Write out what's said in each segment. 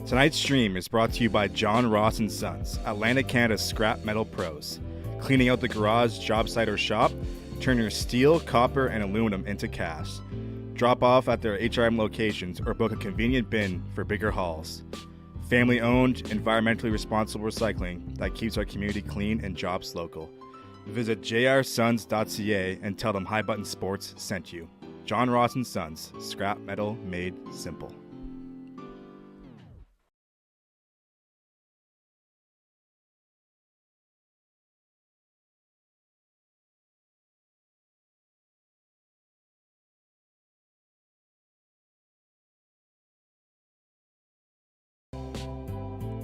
Tonight's stream is brought to you by John Ross & Sons, Atlantic Canada's scrap metal pros. Cleaning out the garage, job site, or shop, turn your steel, copper, and aluminum into cash. Drop off at their HRM locations or book a convenient bin for bigger hauls. Family-owned, environmentally responsible recycling that keeps our community clean and jobs local. Visit jrsons.ca and tell them High Button Sports sent you. John Ross & Sons, scrap metal made simple.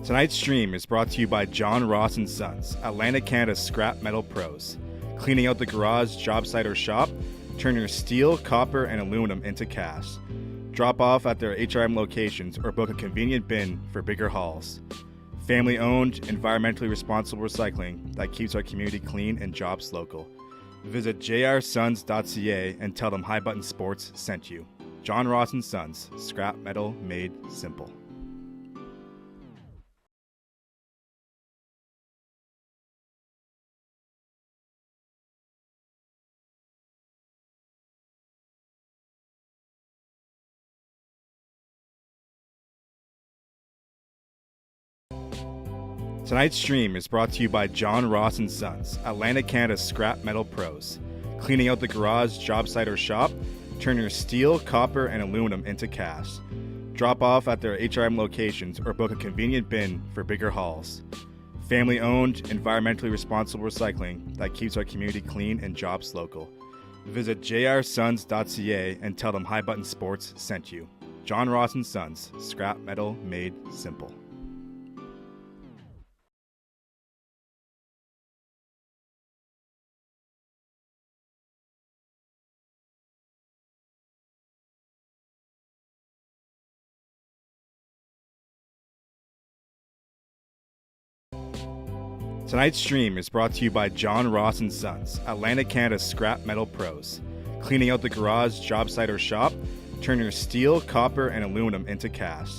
Tonight's stream is brought to you by John Ross & Sons, Atlantic Canada's scrap metal pros. Cleaning out the garage, job site, or shop, turn your steel, copper, and aluminum into cash. Drop off at their HRM locations or book a convenient bin for bigger hauls. Family-owned, environmentally responsible recycling that keeps our community clean and jobs local. Visit jrsons.ca and tell them High Button Sports sent you. John Ross & Sons, scrap metal made simple. Tonight's stream is brought to you by John Ross & Sons, Atlantic Canada's scrap metal pros. Cleaning out the garage, job site, or shop, turn your steel, copper, and aluminum into cash. Drop off at their HRM locations or book a convenient bin for bigger hauls. Family-owned, environmentally responsible recycling that keeps our community clean and jobs local. Visit jrsons.ca and tell them High Button Sports sent you. John Ross & Sons, scrap metal made simple. Tonight's stream is brought to you by John Ross & Sons, Atlantic Canada's scrap metal pros. Cleaning out the garage, job site, or shop, turn your steel, copper, and aluminum into cash.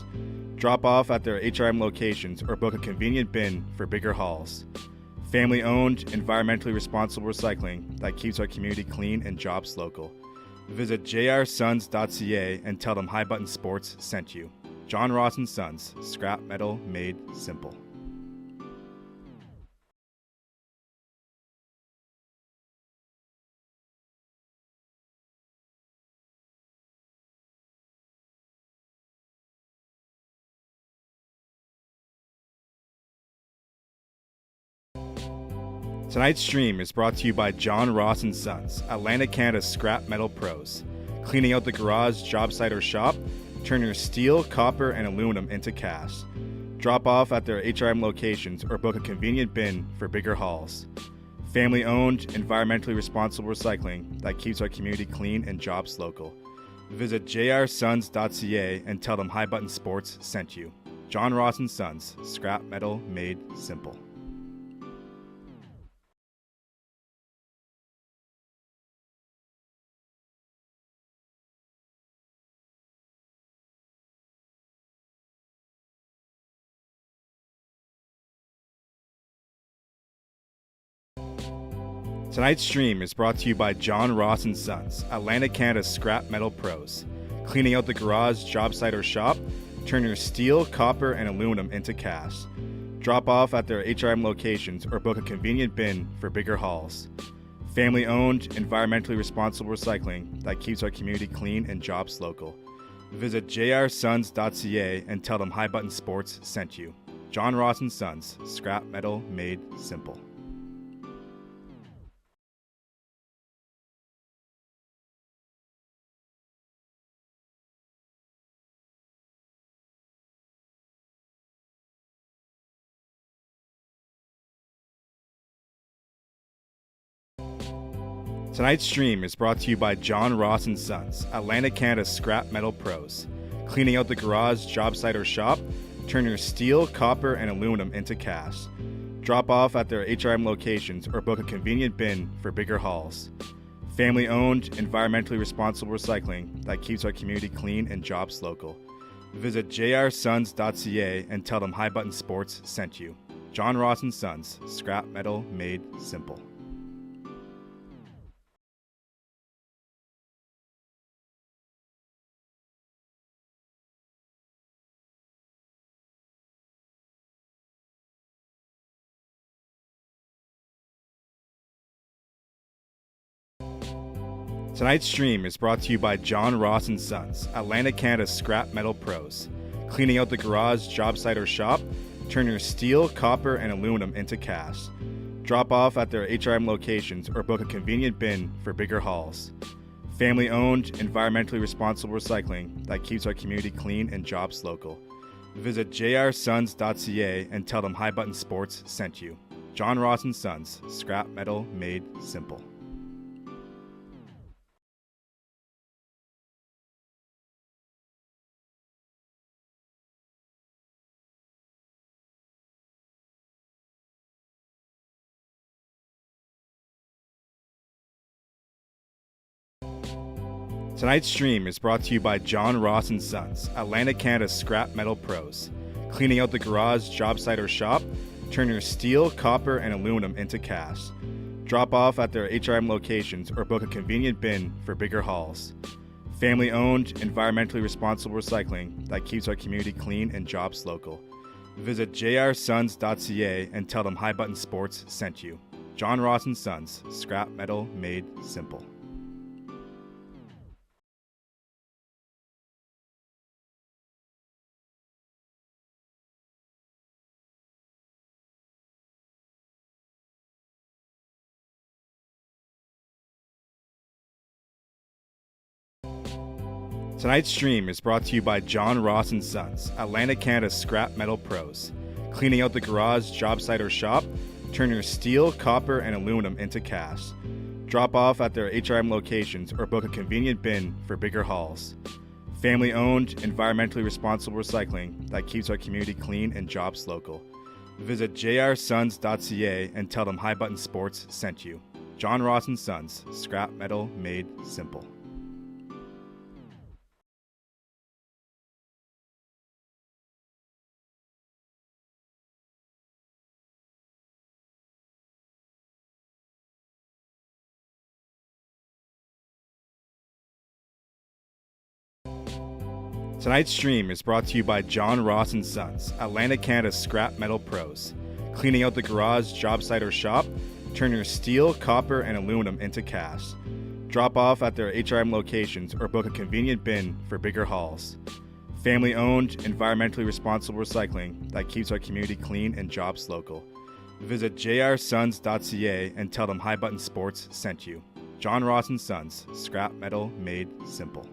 Drop off at their HRM locations or book a convenient bin for bigger hauls. Family-owned, environmentally responsible recycling that keeps our community clean and jobs local. Visit jrsons.ca and tell them High Button Sports sent you. John Ross & Sons, scrap metal made simple. Tonight's stream is brought to you by John Ross & Sons, Atlantic Canada's scrap metal pros. Cleaning out the garage, job site, or shop, turn your steel, copper, and aluminum into cash. Drop off at their HRM locations or book a convenient bin for bigger hauls. Family-owned, environmentally responsible recycling that keeps our community clean and jobs local. Visit jrsons.ca and tell them High Button Sports sent you. John Ross & Sons, scrap metal made simple. Tonight's stream is brought to you by John Ross & Sons, Atlantic Canada's scrap metal pros. Cleaning out the garage, job site, or shop, turn your steel, copper, and aluminum into cash. Drop off at their HRM locations or book a convenient bin for bigger hauls. Family-owned, environmentally responsible recycling that keeps our community clean and jobs local. Visit jrsons.ca and tell them High Button Sports sent you. John Ross & Sons, scrap metal made simple. Tonight's stream is brought to you by John Ross & Sons, Atlantic Canada's scrap metal pros. Cleaning out the garage, job site, or shop, turn your steel, copper, and aluminum into cash. Drop off at their HRM locations or book a convenient bin for bigger hauls. Family-owned, environmentally responsible recycling that keeps our community clean and jobs local. Visit jrsons.ca and tell them High Button Sports sent you. John Ross and Sons, scrap metal made simple. Tonight's stream is brought to you by John Ross and Sons, Atlantic, Canada's scrap metal pros. Cleaning out the garage, job site, or shop, turn your steel, copper, and aluminum into cash. Drop off at their HRM locations or book a convenient bin for bigger hauls. Family-owned, environmentally responsible recycling that keeps our community clean and jobs local. Visit jrsons.ca and tell them High Button Sports sent you. John Ross and Sons, scrap metal made simple. Tonight's stream is brought to you by John Ross and Sons, Atlantic, Canada's scrap metal pros. Cleaning out the garage, job site, or shop, turn your steel, copper, and aluminum into cash. Drop off at their HRM locations or book a convenient bin for bigger hauls. Family-owned, environmentally responsible recycling that keeps our community clean and jobs local. Visit jrsons.ca and tell them High Button Sports sent you. John Ross and Sons, scrap metal made simple. Tonight's stream is brought to you by John Ross and Sons, Atlantic, Canada's scrap metal pros. Cleaning out the garage, job site, or shop, turn your steel, copper, and aluminum into cash. Drop off at their HRM locations or book a convenient bin for bigger hauls. Family-owned, environmentally responsible recycling that keeps our community clean and jobs local. Visit jrsons.ca and tell them High Button Sports sent you. John Ross and Sons, scrap metal made simple. Tonight's stream is brought to you by John Ross and Sons, Atlantic, Canada's scrap metal pros. Cleaning out the garage, job site, or shop, turn your steel, copper, and aluminum into cash. Drop off at their HRM locations or book a convenient bin for bigger hauls. Family-owned, environmentally responsible recycling that keeps our community clean and jobs local. Visit jrsons.ca and tell them High Button Sports sent you. John Ross and Sons, scrap metal made simple.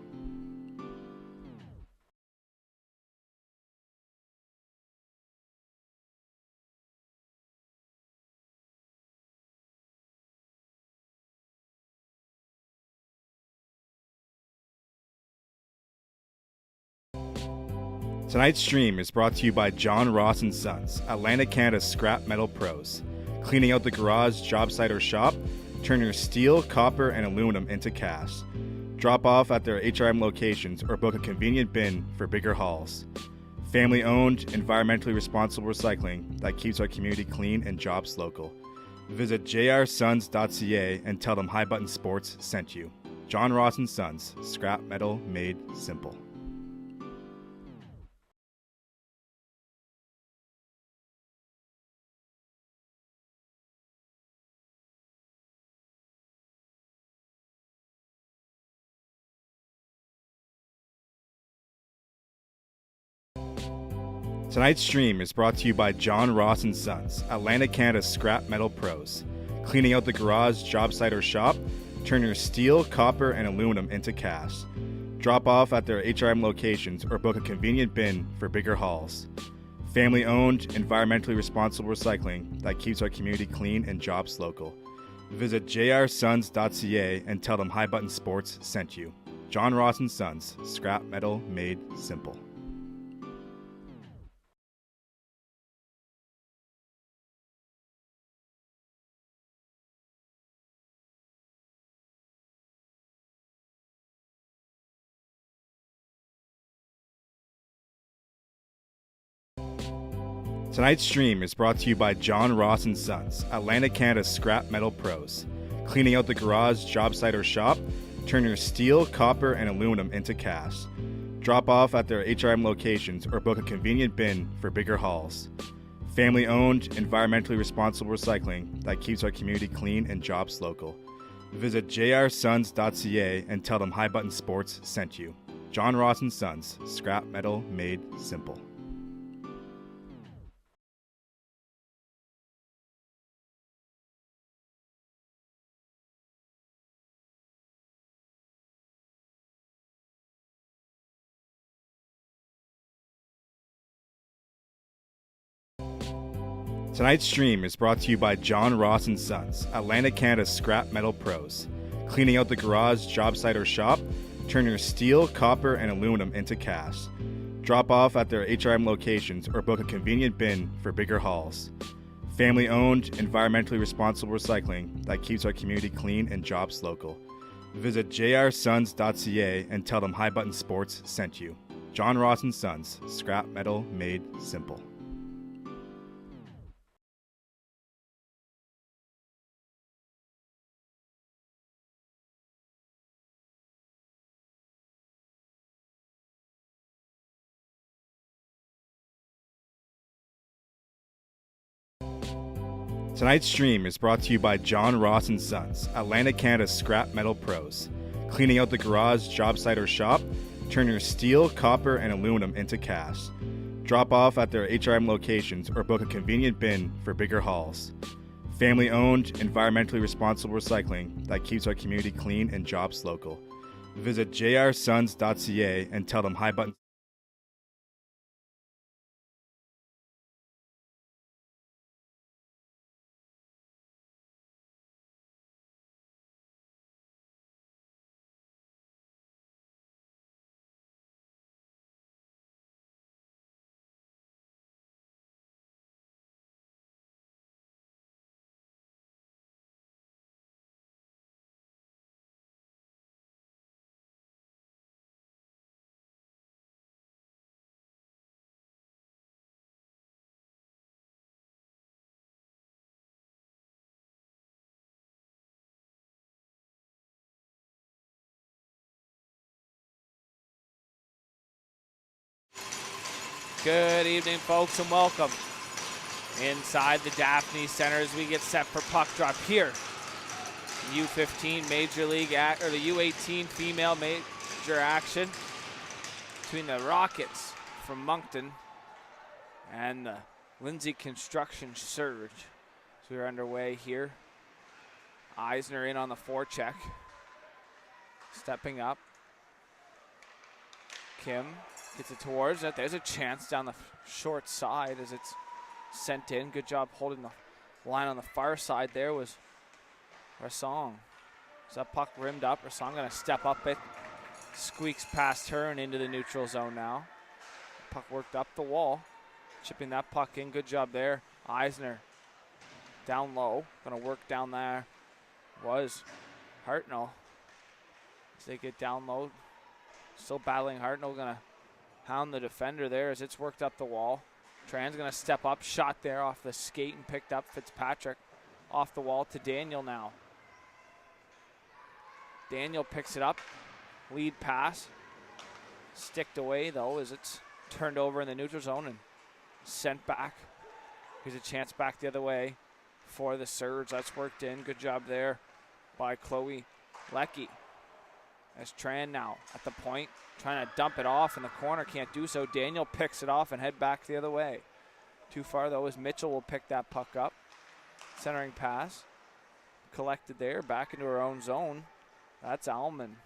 Tonight's stream is brought to you by John Ross and Sons, Atlantic, Canada's scrap metal pros. Cleaning out the garage, job site, or shop, turn your steel, copper, and aluminum into cash. Drop off at their HRM locations or book a convenient bin for bigger hauls. Family-owned, environmentally responsible recycling that keeps our community clean and jobs local. Visit jrsons.ca and tell them High Button Sports sent you. John Ross and Sons, scrap metal made simple. Tonight's stream is brought to you by John Ross and Sons, Atlantic, Canada's scrap metal pros. Cleaning out the garage, job site, or shop, turn your steel, copper, and aluminum into cash. Drop off at their HRM locations or book a convenient bin for bigger hauls. Family-owned, environmentally responsible recycling that keeps our community clean and jobs local. Visit jrsons.ca and tell them High Button Sports sent you. John Ross and Sons, scrap metal made simple. Tonight's stream is brought to you by John Ross & Sons, Atlantic Canada's scrap metal pros. Cleaning out the garage, job site, or shop, turn your steel, copper, and aluminum into cash. Drop off at their HRM locations or book a convenient bin for bigger hauls. Family-owned, environmentally responsible recycling that keeps our community clean and jobs local. Visit jrsons.ca and tell them High Button Sports sent you. John Ross & Sons, scrap metal made simple. Tonight's stream is brought to you by John Ross & Sons, Atlantic Canada's scrap metal pros. Cleaning out the garage, job site, or shop, turn your steel, copper, and aluminum into cash. Drop off at their HRM locations or book a convenient bin for bigger hauls. Family-owned, environmentally responsible recycling that keeps our community clean and jobs local. Visit jrsons.ca and tell them High Button Sports sent you. John Ross & Sons, scrap metal made simple. Tonight's stream is brought to you by John Ross & Sons, Atlantic Canada's scrap metal pros. Cleaning out the garage, job site, or shop, turn your steel, copper, and aluminum into cash. Drop off at their HRM locations or book a convenient bin for bigger hauls. Family-owned, environmentally responsible recycling that keeps our community clean and jobs local. Visit jrsons.ca and tell them High Button. Good evening, folks, and welcome inside the Daphne Center as we get set for puck drop here. U15 Major League, or the U18 female major action between the Rockets from Moncton and the Lindsay Construction Surge. So we're underway here. Eisner in on the forecheck. Stepping up. Kim gets it towards it. There's a chance down the short side as it's sent in. Good job holding the line on the far side there was Rassong. Is that puck rimmed up? Rassong going to step up it. Squeaks past her and into the neutral zone now. Puck worked up the wall. Chipping that puck in. Good job there. Eisner down low. Going to work down there. Was Hartnell. As they get down low. Still battling Hartnell. Going to hound the defender there as it's worked up the wall. Tran's going to step up. Shot there off the skate and picked up Fitzpatrick. Off the wall to Daniel now. Daniel picks it up. Lead pass. Sticked away though as it's turned over in the neutral zone and sent back. Here's a chance back the other way for the Surge. That's worked in. Good job there by Chloe Leckie. As Tran now at the point, trying to dump it off in the corner, can't do so. Daniel picks it off and head back the other way. Too far though as Mitchell will pick that puck up. Centering pass. Collected there, back into her own zone. That's Alman.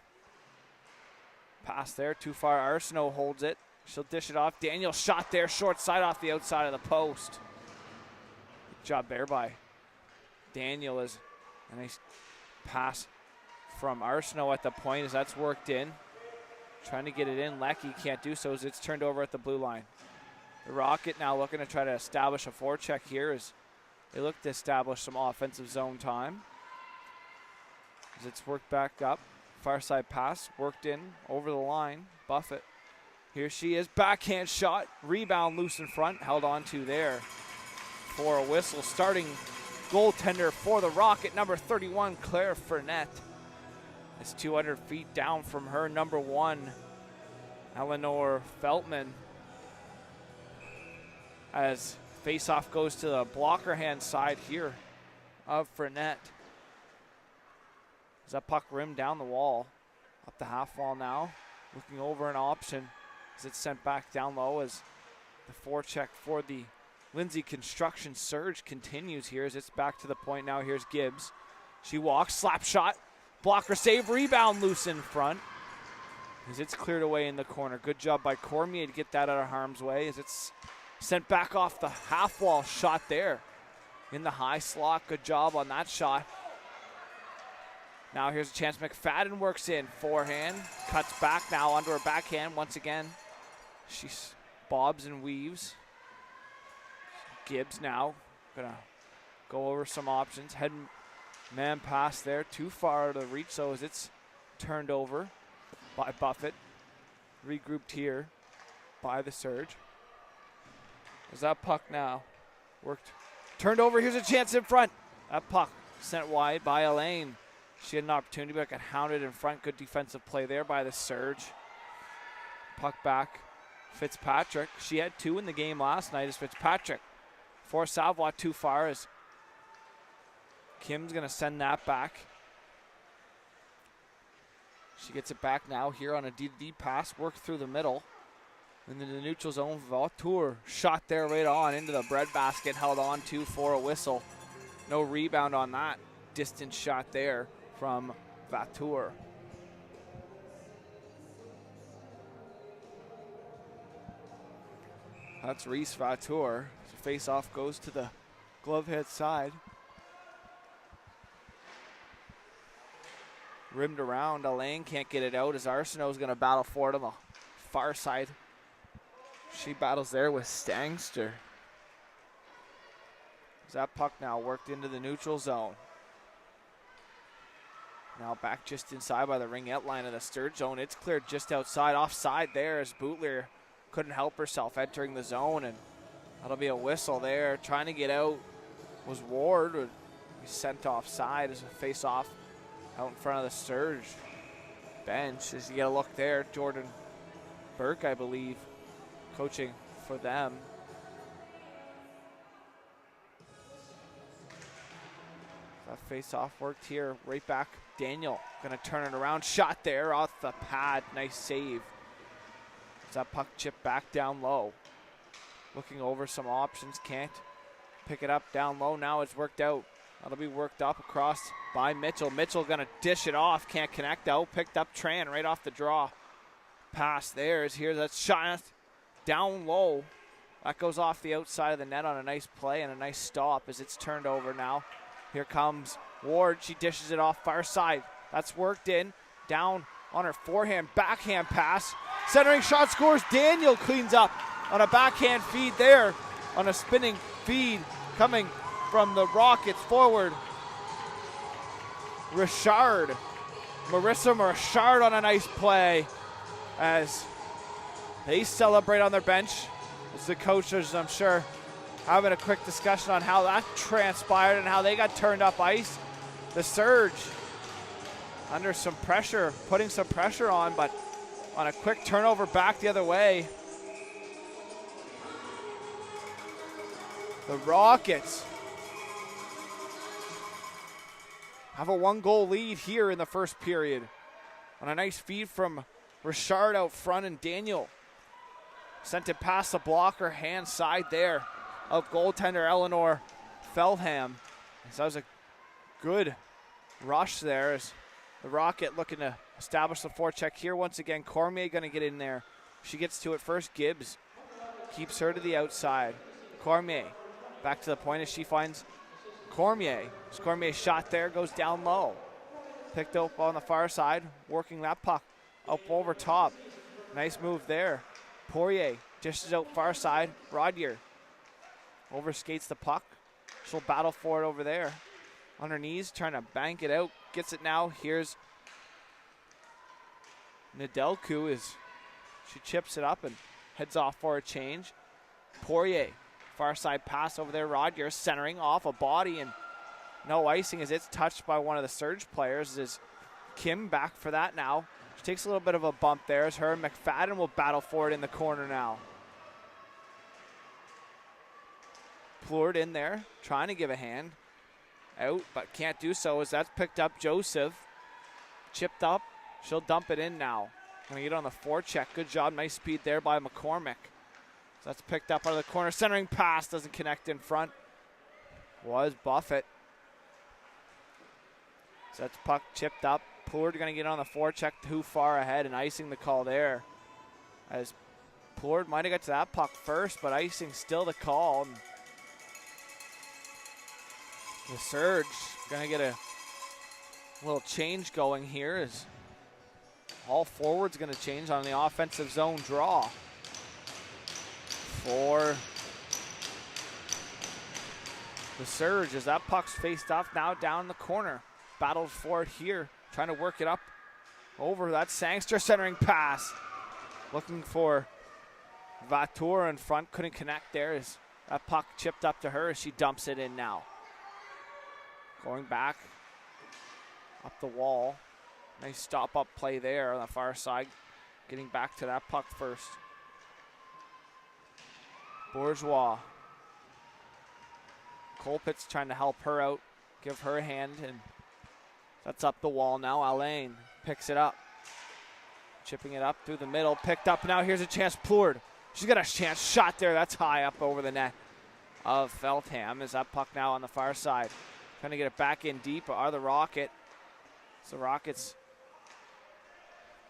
Pass there, too far. Arsenault holds it. She'll dish it off. Daniel shot there, short side off the outside of the post. Good job there by Daniel as a nice pass from Arsenault at the point as that's worked in. Trying to get it in. Leckie can't do so as it's turned over at the blue line. The Rocket now looking to try to establish a forecheck here as they look to establish some offensive zone time. As it's worked back up. Far side pass, worked in, over the line. Buffett Here she is, backhand shot, rebound loose in front, held on to there for a whistle. Starting goaltender for the Rocket, number 31, Claire Fournette. It's 200 feet down from her number 1, Eleanor Feltman. As faceoff goes to the blocker hand side here of Fournette. As that puck rimmed down the wall, up the half wall now, looking over an option as it's sent back down low as the forecheck for the Lindsay Construction surge continues here as it's back to the point now. Here's Gibbs. She walks, slap shot, blocker save, rebound loose in front as it's cleared away in the corner. Good job by Cormier to get that out of harm's way as it's sent back off the half wall. Shot there in the high slot. Good job on that shot. Now here's a chance. McFadden works in. Forehand. Cuts back now onto her backhand once again. She bobs and weaves. Gibbs now going to go over some options. Head man pass there. Too far to reach, so as it's turned over by Buffett. Regrouped here by the surge. As that puck now worked. Turned over. Here's a chance in front. That puck sent wide by Elaine. She had an opportunity, but got hounded in front. Good defensive play there by the surge. Puck back. Fitzpatrick. She had 2 in the game last night as Fitzpatrick. For Savoie too far as Kim's going to send that back. She gets it back now here on a D-to-D pass. Work through the middle. Into the neutral zone. Vautour shot there right on into the breadbasket. Held on to for a whistle. No rebound on that distance shot there from Vautour. That's Reese Vautour. So face-off goes to the glove head side. Rimmed around. Elaine can't get it out as Arsenault's going to battle for it on the far side. She battles there with Stangster. As that puck now worked into the neutral zone. Now back just inside by the ringette line of the Sturge zone. It's cleared just outside, offside there as Bootler couldn't help herself entering the zone, and that'll be a whistle there. Trying to get out was Ward. He sent offside as a face-off out in front of the Sturge bench. As you get a look there, Jordan Burke, I believe, coaching for them. That face-off worked here. Right back, Daniel gonna turn it around. Shot there off the pad. Nice save. As that puck chipped back down low. Looking over some options. Can't pick it up down low. Now it's worked out. That'll be worked up across by Mitchell. Mitchell gonna dish it off. Can't connect out. Picked up Tran right off the draw. Pass there is here. That shot down low. That goes off the outside of the net on a nice play and a nice stop as it's turned over now. Here comes Ward. She dishes it off far side. That's worked in. Down on her forehand. Backhand pass. Centering shot scores. Daniel cleans up on a backhand feed there. On a spinning feed coming from the Rockets forward. Richard. Marissa Richard on a nice play as they celebrate on their bench. As the coaches, I'm sure, having a quick discussion on how that transpired and how they got turned up ice. The Surge under some pressure, putting some pressure on, but on a quick turnover back the other way. The Rockets have a 1-goal lead here in the first period. On a nice feed from Richard out front, and Daniel sent it past the blocker, hand side there of goaltender Eleanor Feldham. So that was a good rush there as the Rocket looking to establish the forecheck here. Once again, Cormier going to get in there. She gets to it first. Gibbs keeps her to the outside. Cormier back to the point as she finds Cormier. Cormier's shot there goes down low. Picked up on the far side, working that puck up over top. Nice move there. Poirier dishes out far side. Rodier overskates the puck. She'll battle for it over there. On her knees, trying to bank it out. Gets it now. Here's Nedelku is She chips it up and heads off for a change. Poirier, far side pass over there. Rodgers centering off a body, and no icing as it's touched by one of the Surge players. Is Kim back for that now? She takes a little bit of a bump there as her and McFadden will battle for it in the corner now. Plourde in there, trying to give a hand. Out, but can't do so as that's picked up. Joseph, chipped up. She'll dump it in now. Gonna get on the forecheck. Good job, nice speed there by McCormick. So that's picked up out of the corner. Centering pass doesn't connect in front. Was Buffett. So that's puck chipped up. Plourde gonna get on the forecheck. Too far ahead and icing the call there. As Plourde might have got to that puck first, but icing still the call. And the Surge gonna get a little change going here as all forwards gonna change on the offensive zone draw. For the Surge as that puck's faced off now down the corner. Battled for it here, trying to work it up over that Sangster centering pass. Looking for Vatour in front, couldn't connect there as that puck chipped up to her as she dumps it in now. Going back up the wall. Nice stop-up play there on the far side. Getting back to that puck first. Bourgeois. Colpitt's trying to help her out, give her a hand, and that's up the wall now. Alain picks it up. Chipping it up through the middle. Picked up now. Here's a chance. Plourde. She's got a chance. Shot there. That's high up over the net of Feltham. Is that puck now on the far side? Trying to get it back in deep are the Rocket. So Rockets,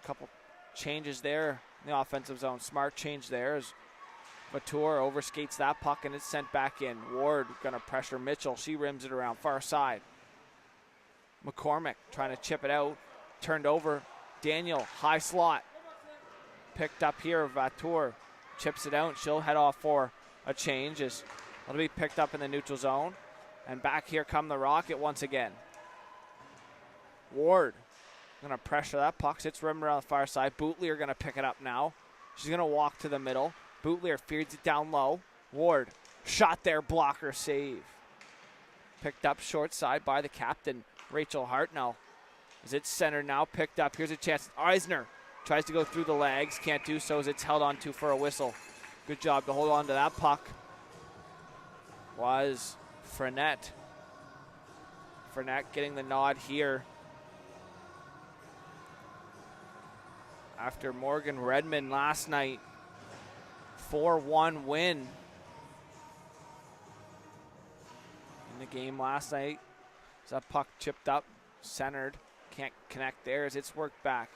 a couple changes there in the offensive zone. Smart change there as Vatour overskates that puck and it's sent back in. Ward going to pressure Mitchell. She rims it around far side. McCormick trying to chip it out. Turned over. Daniel, high slot. Picked up here. Vatour chips it out. She'll head off for a change. It'll be picked up in the neutral zone. And back here come the Rocket once again. Ward going to pressure that puck. Sits rim around the far side. Bootlier going to pick it up now. She's going to walk to the middle. Bootlier feeds it down low. Ward, shot there, blocker save. Picked up short side by the captain, Rachel Hartnell. As it's centered now, picked up. Here's a chance. Eisner tries to go through the legs. Can't do so as it's held on to for a whistle. Good job to hold on to that puck. Was Frenette. Frenette getting the nod here. After Morgan Redmond last night. 4-1 win in the game last night. So that puck chipped up, centered. Can't connect there as it's worked back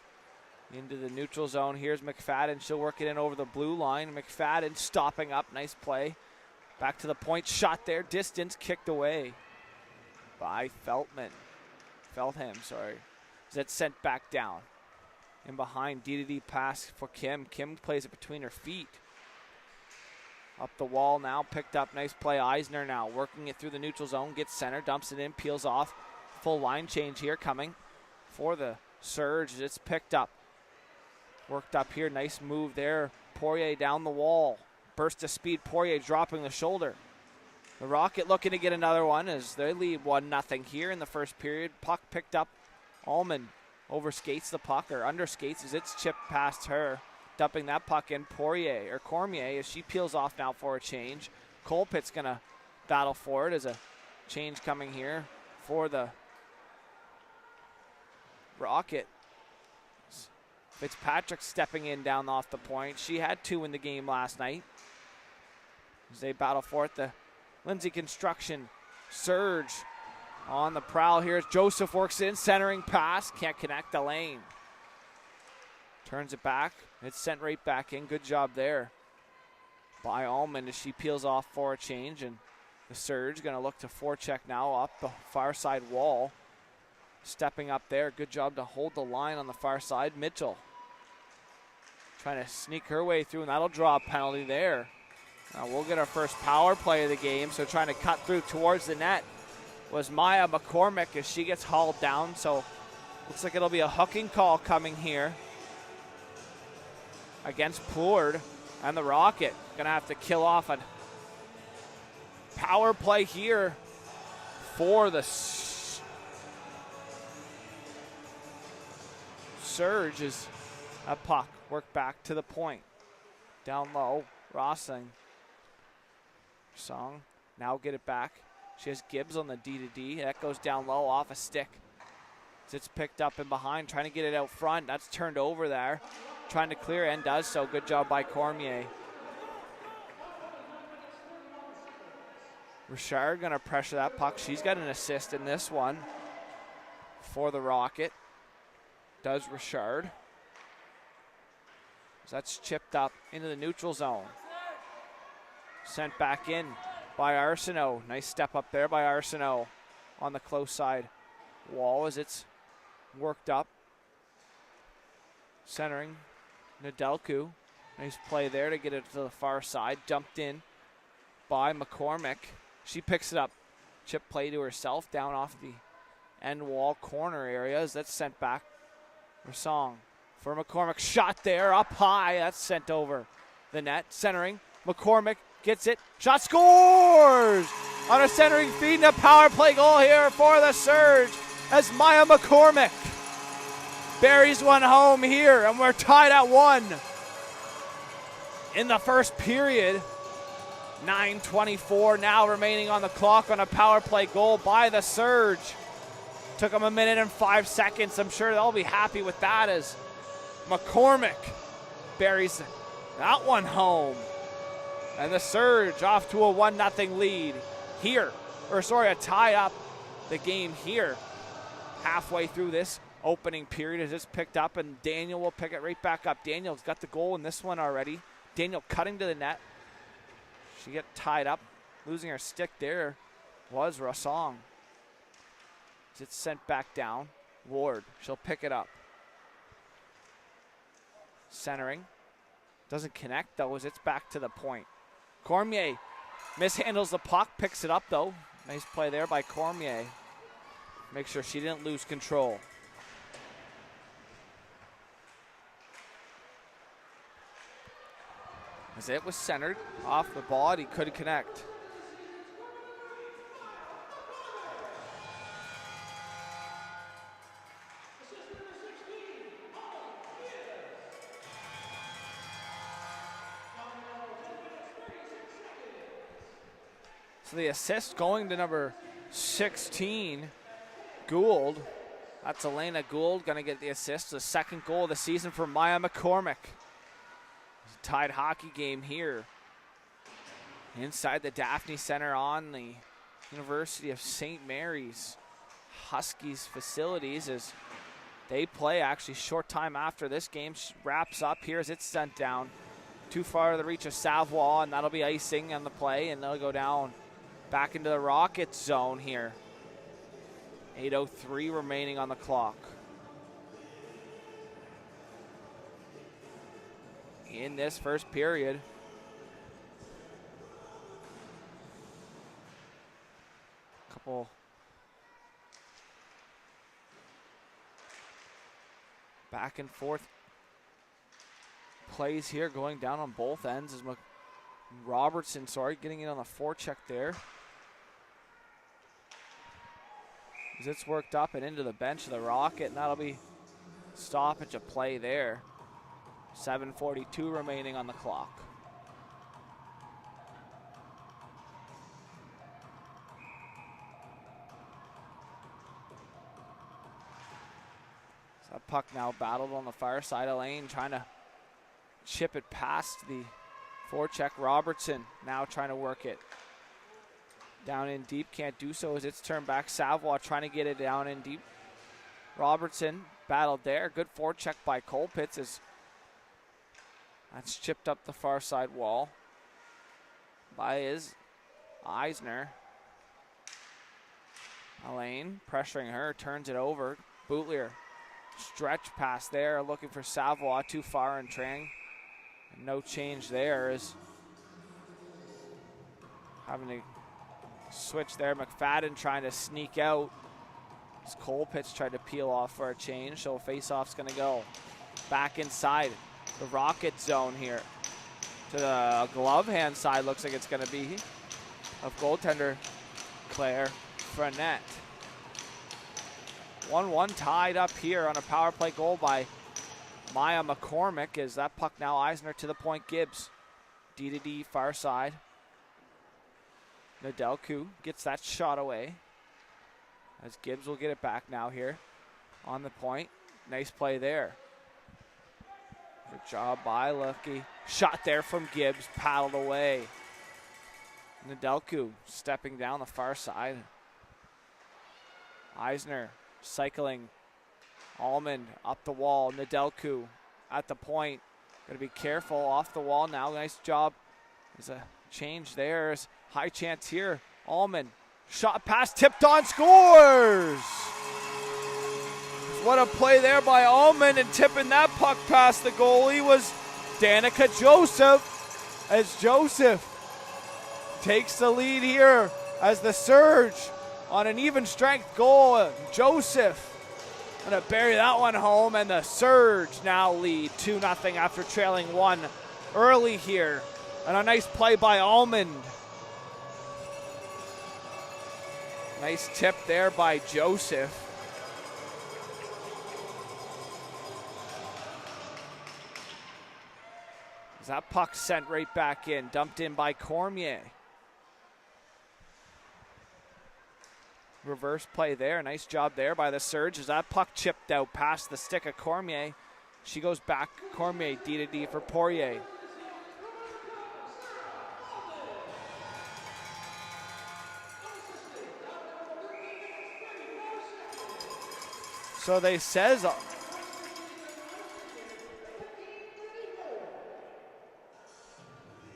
into the neutral zone. Here's McFadden. She'll work it in over the blue line. McFadden stopping up. Nice play. Back to the point. Shot there. Distance kicked away by Feltham, sorry. That's sent back down. In behind, D-to-D pass for Kim. Kim plays it between her feet. Up the wall now, picked up, nice play. Eisner now working it through the neutral zone, gets center, dumps it in, peels off. Full line change here coming for the Surge. It's picked up. Worked up here, nice move there. Poirier down the wall. Burst of speed, Poirier dropping the shoulder. The Rocket looking to get another one as they lead 1-0 here in the first period. Puck picked up. Allman overskates the puck, or underskates as it's chipped past her. Dumping that puck in, Cormier, as she peels off now for a change. Colpitt's going to battle for it as a change coming here for the Rocket. Fitzpatrick stepping in down off the point. She had 2 in the game last night. As they battle for it, the Lindsay Construction Surge on the prowl here as Joseph works in, centering pass, can't connect the lane. Turns it back. It's sent right back in. Good job there by Allman as she peels off for a change. And the Surge going to look to forecheck now up the far side wall. Stepping up there. Good job to hold the line on the far side. Mitchell trying to sneak her way through, and that'll draw a penalty there. Now we'll get our first power play of the game. So trying to cut through towards the net was Maya McCormick as she gets hauled down. So looks like it'll be a hooking call coming here against Poulard and the Rocket. Gonna have to kill off a power play here for the Surge as a puck worked back to the point. Down low, Rossing. Song, now get it back. She has Gibbs on the D-to-D. That goes down low off a stick. It's picked up and behind, trying to get it out front. That's turned over there. Trying to clear and does so. Good job by Cormier. Richard gonna pressure that puck. She's got an assist in this one for the Rocket. Does Richard. So that's chipped up into the neutral zone. Sent back in by Arsenault. Nice step up there by Arsenault on the close side wall as it's worked up. Centering Nedelku. Nice play there to get it to the far side. Dumped in by McCormick. She picks it up. Chip play to herself down off the end wall corner areas. That's sent back. Rassong for McCormick. Shot there up high. That's sent over the net. Centering. McCormick gets it. Shot scores! On a centering feed and a power play goal here for the Surge as Maya McCormick buries one home here, and we're tied at 1 in the first period. 9:24 now remaining on the clock on a power play goal by the Surge. Took them 1 minute and 5 seconds. I'm sure they'll be happy with that as McCormick buries that one home. And the Surge off to a 1-0 lead here. A tie up the game here. Halfway through this opening period as it's picked up, and Daniel will pick it right back up. Daniel's got the goal in this one already. Daniel cutting to the net. She get tied up. Losing her stick there was Rassong. It's sent back down. Ward, she'll pick it up. Centering. Doesn't connect though as it's back to the point. Cormier mishandles the puck, picks it up though. Nice play there by Cormier. Make sure she didn't lose control. As it was centered off the ball, he couldn't connect. So the assist going to number 16, Gould. That's Elena Gould going to get the assist. The second goal of the season for Maya McCormick. It's a tied hockey game here inside the Daphne Center on the University of St. Mary's Huskies facilities as they play actually short time after this game wraps up here as it's sent down. Too far to the reach of Savoie, and that'll be icing on the play, and they'll go down back into the Rockets zone here. 8:03 remaining on the clock. In this first period. Couple back and forth plays here going down on both ends as Robertson, getting in on the forecheck there. As it's worked up and into the bench of the Rocket, and that'll be stoppage of play there. 7:42 remaining on the clock. So that puck now battled on the far side of lane, trying to chip it past the forecheck. Robertson now trying to work it down in deep, can't do so as it's turned back. Savoie trying to get it down in deep. Robertson battled there. Good forecheck by Colpitts as that's chipped up the far side wall by Eisner. Elaine pressuring her, turns it over. Boutlier, stretch pass there, looking for Savoie, too far and Trang. No change there as having to switch there. McFadden trying to sneak out. As Colpitts tried to peel off for a change, so face-off's going to go back inside. the Rocket zone here. To the glove hand side, looks like it's going to be of goaltender Claire Frenette. 1-1 tied up here on a power play goal by Maya McCormick. Is that puck now Eisner to the point, Gibbs. D to D, far side. Nedelku gets that shot away. As Gibbs will get it back now here on the point. Nice play there. Good job by Lucky. Shot there from Gibbs, paddled away. Nedelku stepping down the far side. Eisner cycling. Almond up the wall. Nedelku at the point. Got to be careful off the wall now. Nice job. There's a change there. There's high chance here. Almond. Shot pass tipped on. Scores! What a play there by Almond, and tipping that puck past the goalie was Danica Joseph. As Joseph takes the lead here as the Surge on an even strength goal. Joseph gonna bury that one home, and the Surge now lead 2-0 after trailing 1 early here. And a nice play by Almond. Nice tip there by Joseph. As that puck sent right back in, dumped in by Cormier. Reverse play there. Nice job there by the Surge as that puck chipped out past the stick of Cormier. She goes back. Cormier D to D for Poirier. So they says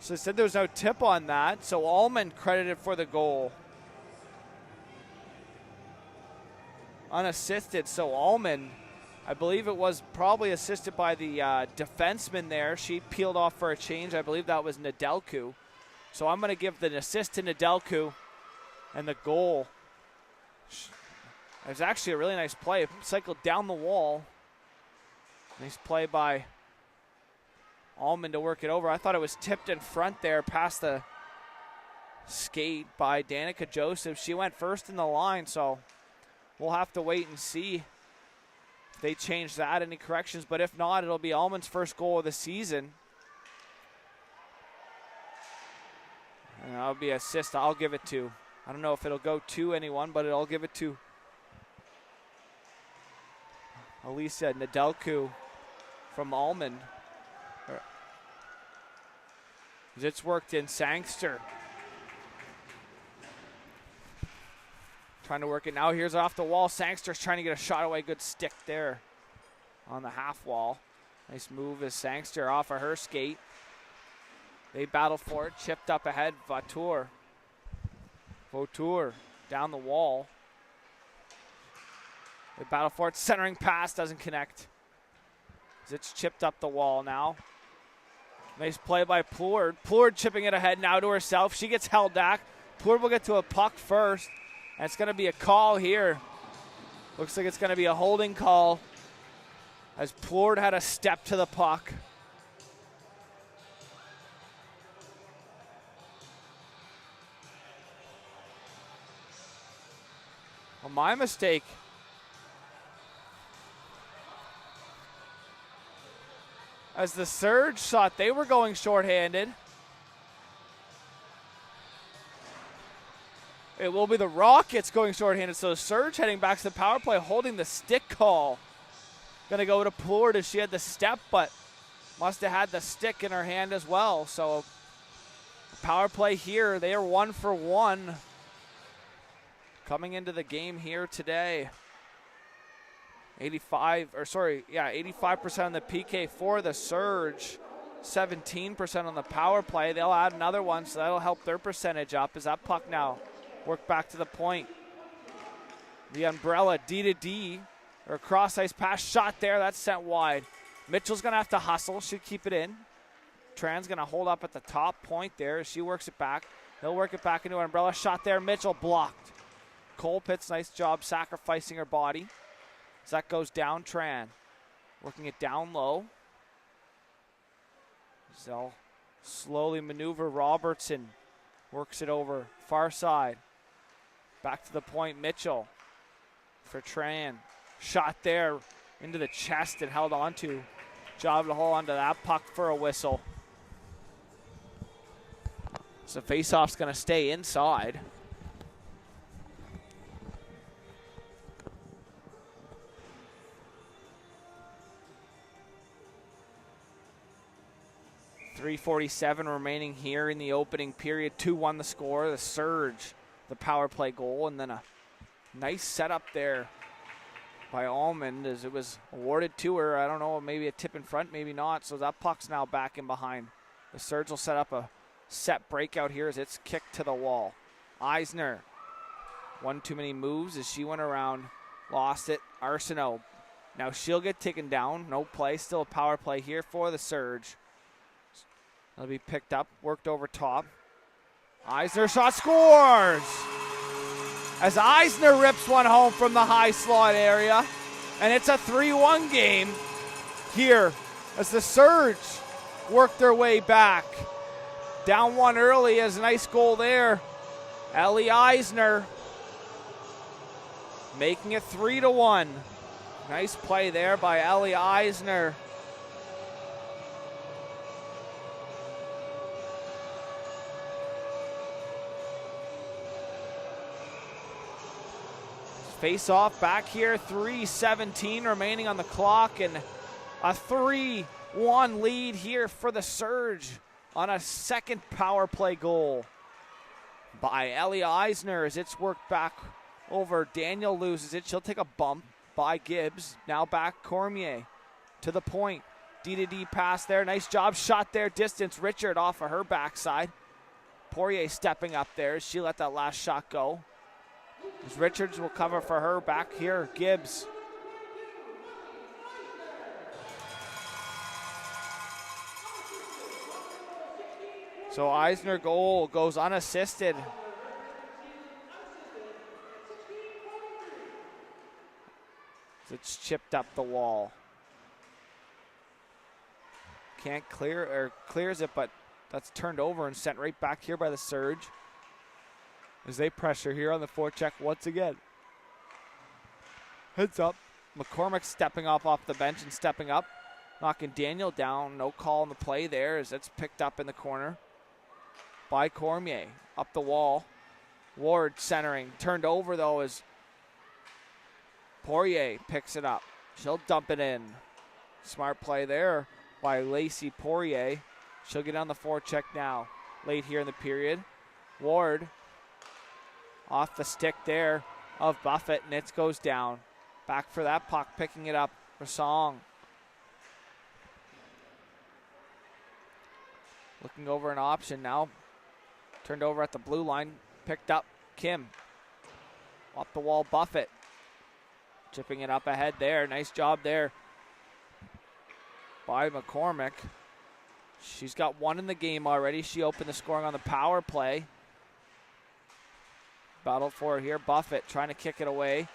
so they said there was no tip on that. So Almond credited for the goal. Unassisted, so Almond, I believe it was probably assisted by the defenseman there. She peeled off for a change. I believe that was Nedelku. So I'm going to give the assist to Nedelku and the goal. It was actually a really nice play. It cycled down the wall. Nice play by Almond to work it over. I thought it was tipped in front there past the skate by Danica Joseph. She went first in the line, so we'll have to wait and see if they change that, any corrections. But if not, it'll be Almond's first goal of the season. And that'll be assist. I'll give it to. I don't know if it'll go to anyone, but I'll give it to Elisa Nedelku from Almond. It's worked in Sangster. Trying to work it now. Here's off the wall. Sangster's trying to get a shot away. Good stick there on the half wall. Nice move as Sangster off of her skate. They battle for it. Chipped up ahead. Vautour down the wall. They battle for it. Centering pass doesn't connect. It's chipped up the wall now. Nice play by Plourde. Plourde chipping it ahead now to herself. She gets held back. Plourde will get to a puck first. And it's going to be a call here. Looks like it's going to be a holding call as Plourde had a step to the puck. Well, my mistake. As the Surge thought they were going shorthanded. It will be the Rockets going shorthanded, so the Surge heading back to the power play, holding the stick call. Going to go to Plourde as she had the step, but must have had the stick in her hand as well. So power play here, they are 1 for 1 coming into the game here today. 85% on the PK for the Surge, 17% on the power play. They'll add another one, so that'll help their percentage up as that puck now work back to the point. The umbrella D to D, or cross ice pass shot there. That's sent wide. Mitchell's going to have to hustle. Should keep it in. Tran's going to hold up at the top point there as she works it back. He'll work it back into an umbrella shot there. Mitchell blocked. Colpitts, nice job sacrificing her body. As that goes down, Tran working it down low. They'll slowly maneuver. Robertson works it over. Far side. Back to the point. Mitchell for Tran. Shot there into the chest and held on to. Job to hold onto that puck for a whistle. So faceoff's going to stay inside. .347 remaining here in the opening period. 2-1 the score. The Surge, the power play goal, and then a nice setup there by Almond as it was awarded to her. I don't know, maybe a tip in front, maybe not. So that puck's now back in behind. The Surge will set up a set breakout here as it's kicked to the wall. Eisner, one too many moves as she went around, lost it. Arsenault, now she'll get taken down. No play, still a power play here for the Surge. That'll be picked up, worked over top. Eisner shot, scores! As Eisner rips one home from the high slot area. And it's a 3-1 game here as the Surge work their way back. Down one early as a nice goal there. Ellie Eisner making it 3-1. Nice play there by Ellie Eisner. Face off back here, 3:17 remaining on the clock, and a 3-1 lead here for the Surge on a second power play goal by Ellie Eisner as it's worked back over. Daniel loses it. She'll take a bump by Gibbs. Now back Cormier to the point. D-to-D pass there. Nice job. Shot there. Distance. Richard off of her backside. Poirier stepping up there as she let that last shot go. As Richards will cover for her. Back here, Gibbs. So Eisner goal goes unassisted. It's chipped up the wall. Can't clear, or clears it, but that's turned over and sent right back here by the Surge. As they pressure here on the forecheck once again. Heads up. McCormick stepping off the bench and stepping up. Knocking Daniel down. No call on the play there as it's picked up in the corner by Cormier. Up the wall. Ward centering. Turned over though as Poirier picks it up. She'll dump it in. Smart play there by Lacey Poirier. She'll get on the forecheck now. Late here in the period. Ward off the stick there of Buffett, and it goes down. Back for that puck, picking it up for Song. Looking over an option now. Turned over at the blue line, picked up Kim. Up the wall, Buffett. Chipping it up ahead there. Nice job there by McCormick. She's got one in the game already. She opened the scoring on the power play. Battle for it here. Buffett trying to kick it away.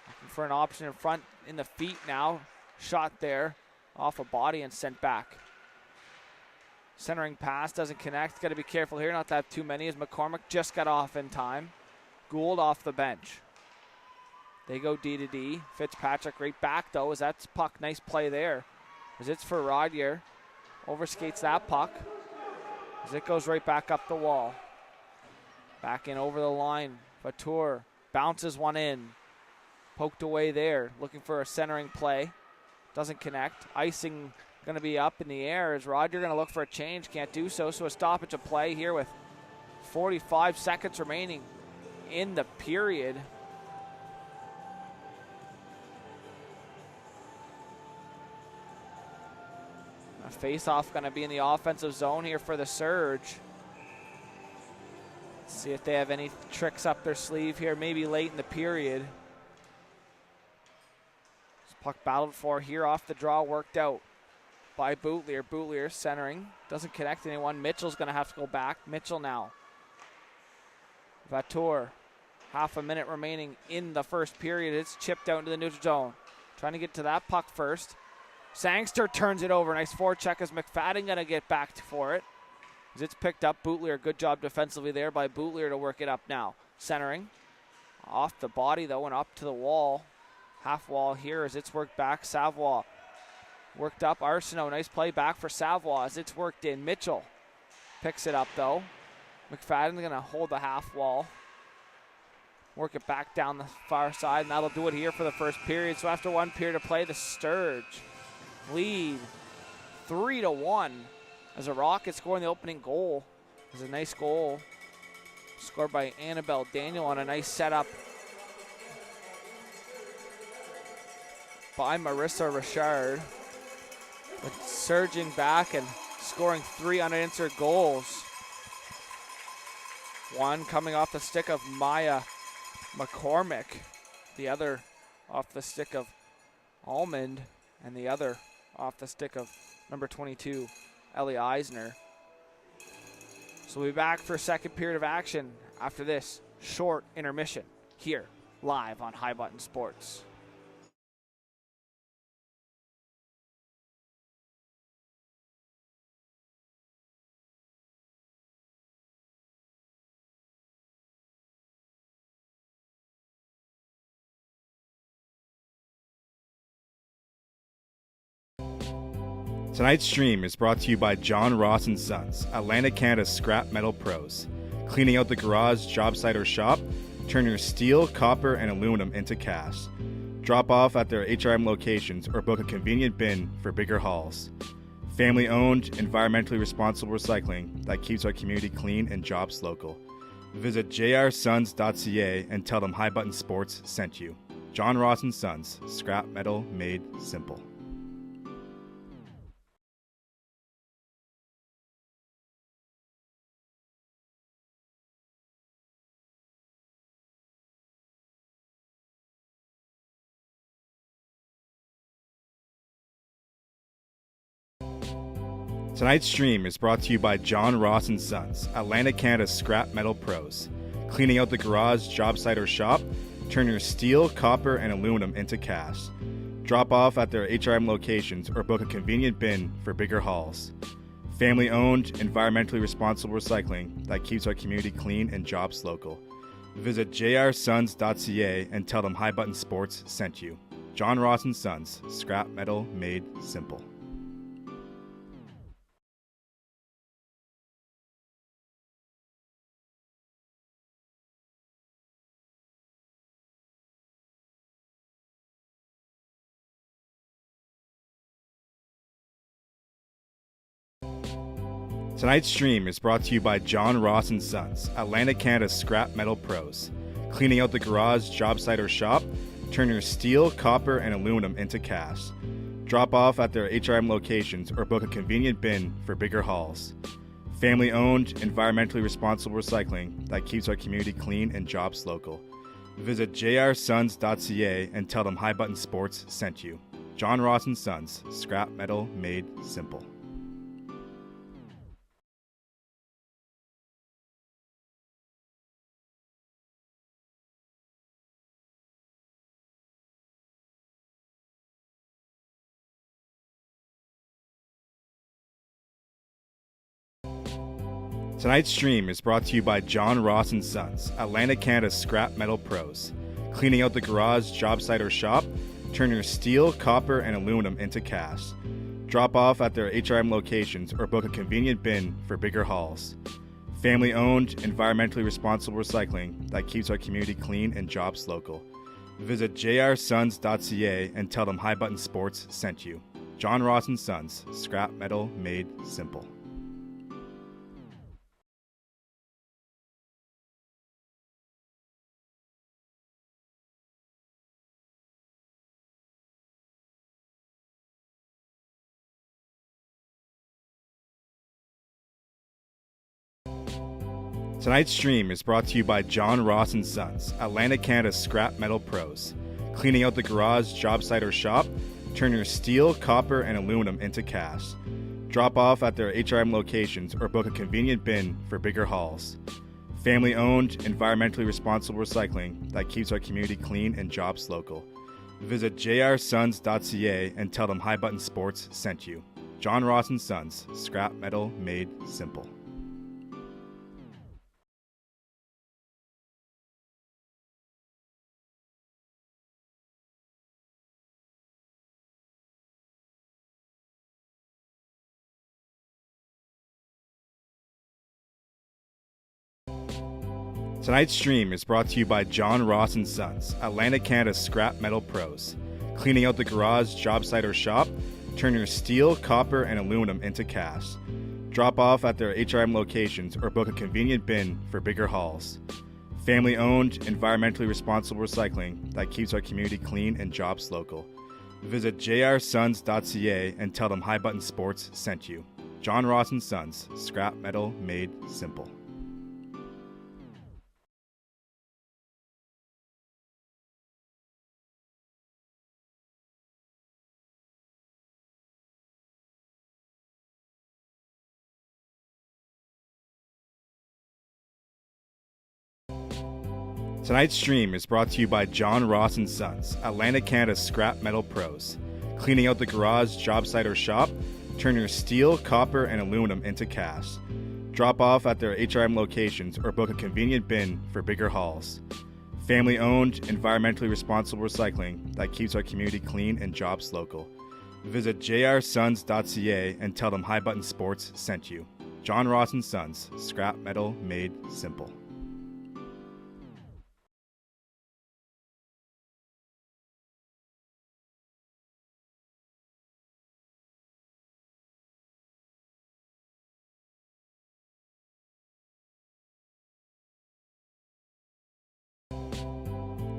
Looking for an option in front in the feet now. Shot there off a body and sent back. Centering pass doesn't connect. Got to be careful here not to have too many as McCormick just got off in time. Gould off the bench. They go D-to-D. Fitzpatrick right back though as that's puck. Nice play there as it's for Rodier. Overskates that puck as it goes right back up the wall. Back in over the line. Vatour bounces one in. Poked away there. Looking for a centering play. Doesn't connect. Icing going to be up in the air as Roger going to look for a change. Can't do so. So a stoppage of play here with 45 seconds remaining in the period. A face-off going to be in the offensive zone here for the Surge. See if they have any tricks up their sleeve here, maybe late in the period. This puck battled for here off the draw, worked out by Bootlier. Bootlier centering, doesn't connect anyone. Mitchell's going to have to go back. Mitchell now. Vatour, half a minute remaining in the first period. It's chipped out into the neutral zone. Trying to get to that puck first. Sangster turns it over. Nice forecheck as McFadden going to get back for it. As it's picked up, Bootlier, good job defensively there by Bootlier to work it up now. Centering. Off the body, though, and up to the wall. Half wall here as it's worked back. Savoie worked up. Arsenault, nice play back for Savoie as it's worked in. Mitchell picks it up, though. McFadden's going to hold the half wall. Work it back down the far side, and that'll do it here for the first period. So after 1 period of play, the Sturge lead 3-1 as the Rockets scoring the opening goal. It was a nice goal scored by Annabelle Daniel on a nice setup by Marissa Richard. But surging back and scoring 3 unanswered goals. One coming off the stick of Maya McCormick, the other off the stick of Almond, and the other off the stick of number 22, Ellie Eisner. So we'll be back for a second period of action after this short intermission here live on High Button Sports. Tonight's stream is brought to you by John Ross & Sons, Atlantic Canada's scrap metal pros. Cleaning out the garage, job site, or shop, turn your steel, copper, and aluminum into cast. Drop off at their HRM locations or book a convenient bin for bigger hauls. Family-owned, environmentally responsible recycling that keeps our community clean and jobs local. Visit jrsons.ca and tell them High Button Sports sent you. John Ross & Sons, scrap metal made simple. Tonight's stream is brought to you by John Ross & Sons, Atlantic Canada's scrap metal pros. Cleaning out the garage, job site, or shop, turn your steel, copper, and aluminum into cast. Drop off at their HRM locations or book a convenient bin for bigger hauls. Family-owned, environmentally responsible recycling that keeps our community clean and jobs local. Visit jrsons.ca and tell them High Button Sports sent you. John Ross & Sons, scrap metal made simple. Tonight's stream is brought to you by John Ross & Sons, Atlantic Canada's scrap metal pros. Cleaning out the garage, job site, or shop, turn your steel, copper, and aluminum into cast. Drop off at their HRM locations or book a convenient bin for bigger hauls. Family-owned, environmentally responsible recycling that keeps our community clean and jobs local. Visit jrsons.ca and tell them High Button Sports sent you. John Ross & Sons, scrap metal made simple. Tonight's stream is brought to you by John Ross & Sons, Atlantic Canada's scrap metal pros. Cleaning out the garage, job site, or shop, turn your steel, copper, and aluminum into cast. Drop off at their HRM locations or book a convenient bin for bigger hauls. Family-owned, environmentally responsible recycling that keeps our community clean and jobs local. Visit jrsons.ca and tell them High Button Sports sent you. John Ross & Sons, scrap metal made simple. Tonight's stream is brought to you by John Ross & Sons, Atlantic Canada's scrap metal pros. Cleaning out the garage, job site, or shop, turn your steel, copper, and aluminum into cast. Drop off at their HRM locations or book a convenient bin for bigger hauls. Family-owned, environmentally responsible recycling that keeps our community clean and jobs local. Visit jrsons.ca and tell them High Button Sports sent you. John Ross and Sons, scrap metal made simple. Tonight's stream is brought to you by John Ross and Sons, Atlantic Canada's scrap metal pros. Cleaning out the garage, job site, or shop, turn your steel, copper, and aluminum into cash. Drop off at their HRM locations or book a convenient bin for bigger hauls. Family-owned, environmentally responsible recycling that keeps our community clean and jobs local. Visit jrsons.ca and tell them High Button Sports sent you. John Ross and Sons, scrap metal made simple. Tonight's stream is brought to you by John Ross and Sons, Atlantic Canada's scrap metal pros. Cleaning out the garage, job site, or shop, turn your steel, copper, and aluminum into cash. Drop off at their HRM locations or book a convenient bin for bigger hauls. Family-owned, environmentally responsible recycling that keeps our community clean and jobs local. Visit jrsons.ca and tell them High Button Sports sent you. John Ross and Sons, scrap metal made simple.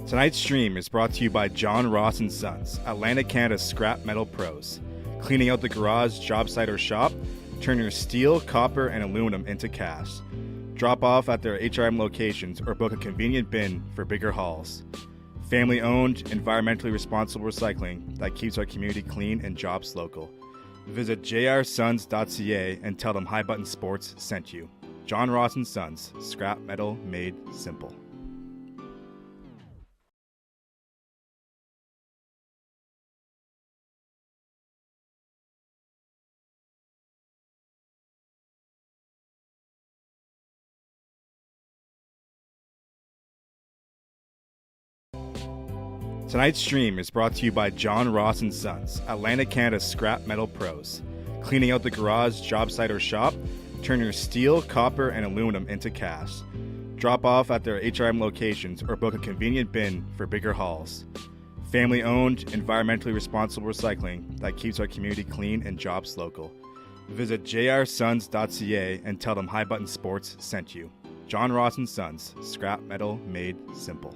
Tonight's stream is brought to you by John Ross and Sons, Atlantic Canada's scrap metal pros. Cleaning out the garage, job site, or shop, turn your steel, copper, and aluminum into cash. Drop off at their HRM locations or book a convenient bin for bigger hauls. Family-owned, environmentally responsible recycling that keeps our community clean and jobs local. Visit jrsons.ca and tell them High Button Sports sent you. John Ross and Sons, scrap metal made simple. Tonight's stream is brought to you by John Ross and Sons, Atlantic Canada's scrap metal pros. Cleaning out the garage, job site, or shop, turn your steel, copper, and aluminum into cash. Drop off at their HRM locations or book a convenient bin for bigger hauls. Family-owned, environmentally responsible recycling that keeps our community clean and jobs local. Visit jrsons.ca and tell them High Button Sports sent you. John Ross and Sons, scrap metal made simple.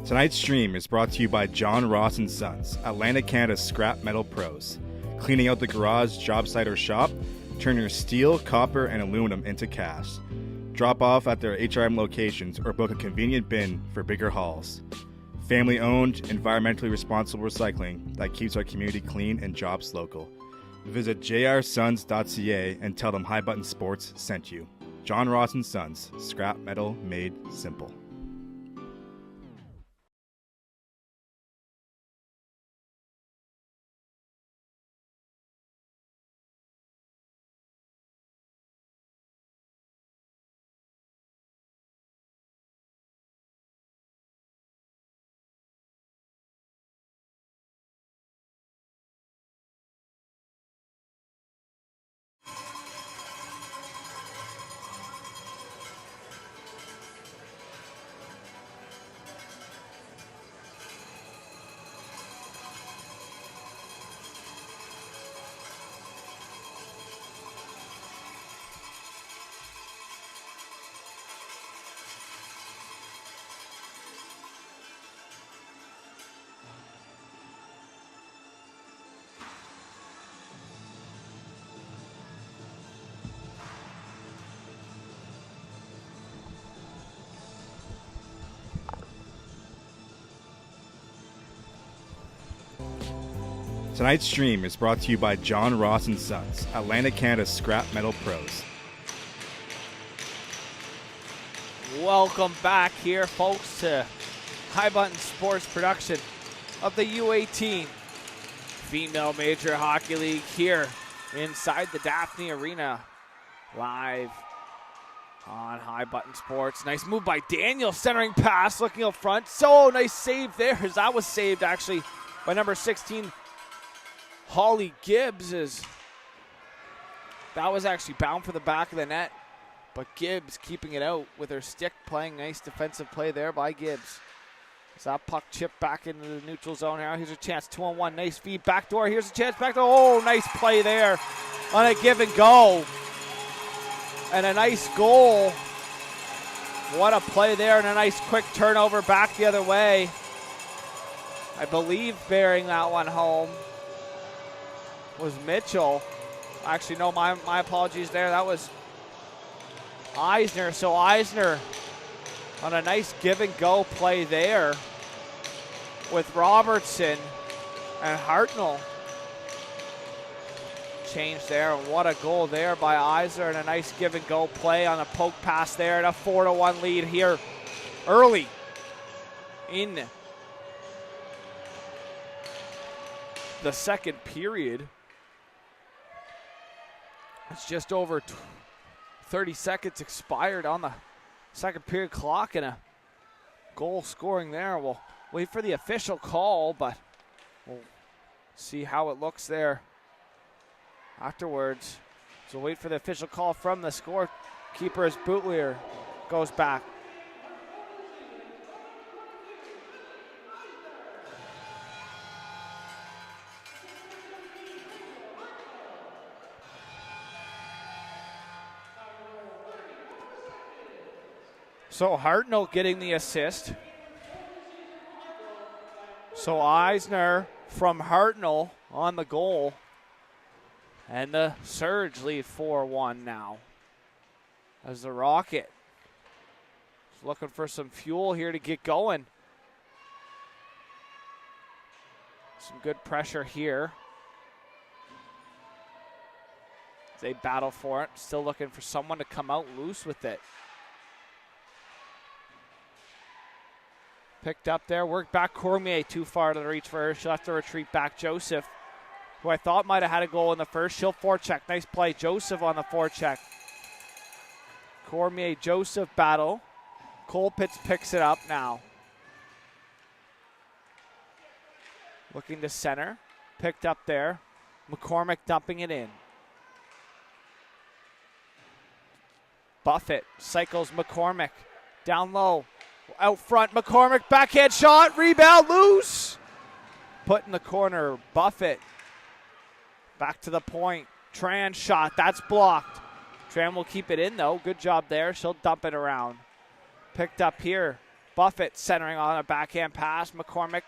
Tonight's stream is brought to you by John Ross and Sons, Atlantic Canada's scrap metal pros. Cleaning out the garage, job site, or shop, turn your steel, copper, and aluminum into cash. Drop off at their HRM locations or book a convenient bin for bigger hauls. Family-owned, environmentally responsible recycling that keeps our community clean and jobs local. Visit jrsons.ca and tell them High Button Sports sent you. John Ross and Sons, scrap metal made simple. Tonight's stream is brought to you by John Ross & Sons, Atlantic Canada's scrap metal pros. Welcome back here, folks, to High Button Sports production of the U18 Female Major Hockey League here inside the Daphne Arena, live on High Button Sports. Nice move by Daniel, centering pass, looking up front. So nice save there, as that was saved actually by number 16, Holly Gibbs. That was actually bound for the back of the net, but Gibbs keeping it out with her stick, playing nice defensive play there by Gibbs. As that puck chipped back into the neutral zone now. Here's a chance, 2-on-1, nice feed, backdoor. Here's a chance, backdoor. Oh, nice play there on a give and go. And a nice goal. What a play there, and a nice quick turnover back the other way. I believe bearing that one home was Mitchell. Actually, no, my apologies there. That was Eisner. So Eisner on a nice give and go play there with Robertson and Hartnell. Change there, and what a goal there by Eisner, and a nice give and go play on a poke pass there, and a 4-1 lead here early in the second period. It's just over 30 seconds expired on the second period clock, and a goal scoring there. We'll wait for the official call, but we'll see how it looks there afterwards. So wait for the official call from the scorekeeper as Boutlier goes back. So Hartnell getting the assist. So Eisner from Hartnell on the goal. And the Surge lead 4-1 now, as the Rocket is looking for some fuel here to get going. Some good pressure here. They battle for it. Still looking for someone to come out loose with it. Picked up there, worked back. Cormier too far to the reach for her. She'll have to retreat back. Joseph, who I thought might have had a goal in the first, she'll forecheck. Nice play. Joseph on the forecheck. Cormier, Joseph battle. Colpitts picks it up now. Looking to center. Picked up there. McCormick dumping it in. Buffett cycles McCormick. Down low. Out front, McCormick, backhand shot, rebound, loose. Put in the corner, Buffett. Back to the point, Tran shot, that's blocked. Tran will keep it in though, good job there, she'll dump it around. Picked up here, Buffett centering on a backhand pass, McCormick.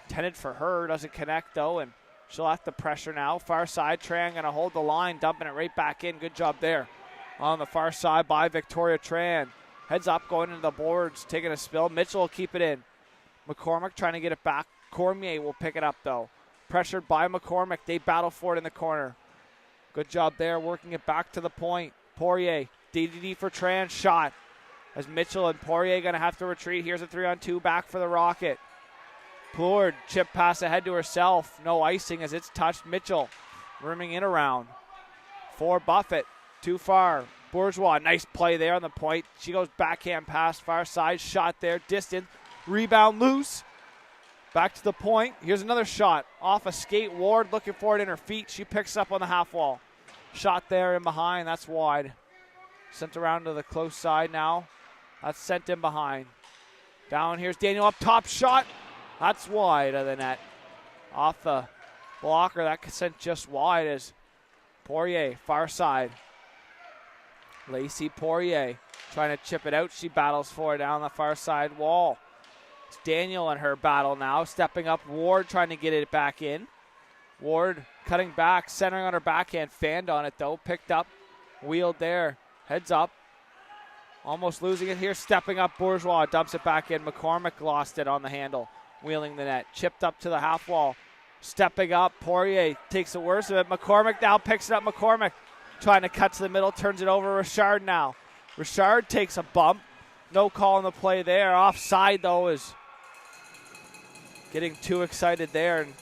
Intended for her, doesn't connect though, and she'll have to pressure now. Far side, Tran gonna hold the line, dumping it right back in, good job there. On the far side by Victoria Tran. Heads up, going into the boards, taking a spill. Mitchell will keep it in. McCormick trying to get it back. Cormier will pick it up, though. Pressured by McCormick. They battle for it in the corner. Good job there, working it back to the point. Poirier, DDD for Tran, shot. As Mitchell and Poirier going to have to retreat. Here's a 3-on-2 back for the Rocket. Plourde, chip pass ahead to herself. No icing as it's touched. Mitchell rimming in around. For Buffett, too far. Bourgeois, nice play there on the point. She goes backhand pass, far side, shot there, distant, rebound loose. Back to the point. Here's another shot. Off a skate, Ward looking for it in her feet. She picks up on the half wall. Shot there in behind, that's wide. Sent around to the close side now. That's sent in behind. Down, here's Daniel up top, shot. That's wide of the net. Off the blocker, that sent just wide as Poirier, far side. Lacey Poirier trying to chip it out. She battles for it down the far side wall. It's Daniel and her battle now. Stepping up, Ward trying to get it back in. Ward cutting back, centering on her backhand. Fanned on it though. Picked up, wheeled there. Heads up. Almost losing it here. Stepping up, Bourgeois dumps it back in. McCormick lost it on the handle. Wheeling the net. Chipped up to the half wall. Stepping up, Poirier takes the worst of it. McCormick now picks it up. McCormick trying to cut to the middle, turns it over. Richard now. Richard takes a bump. No call on the play there. Offside, though, is getting too excited there. And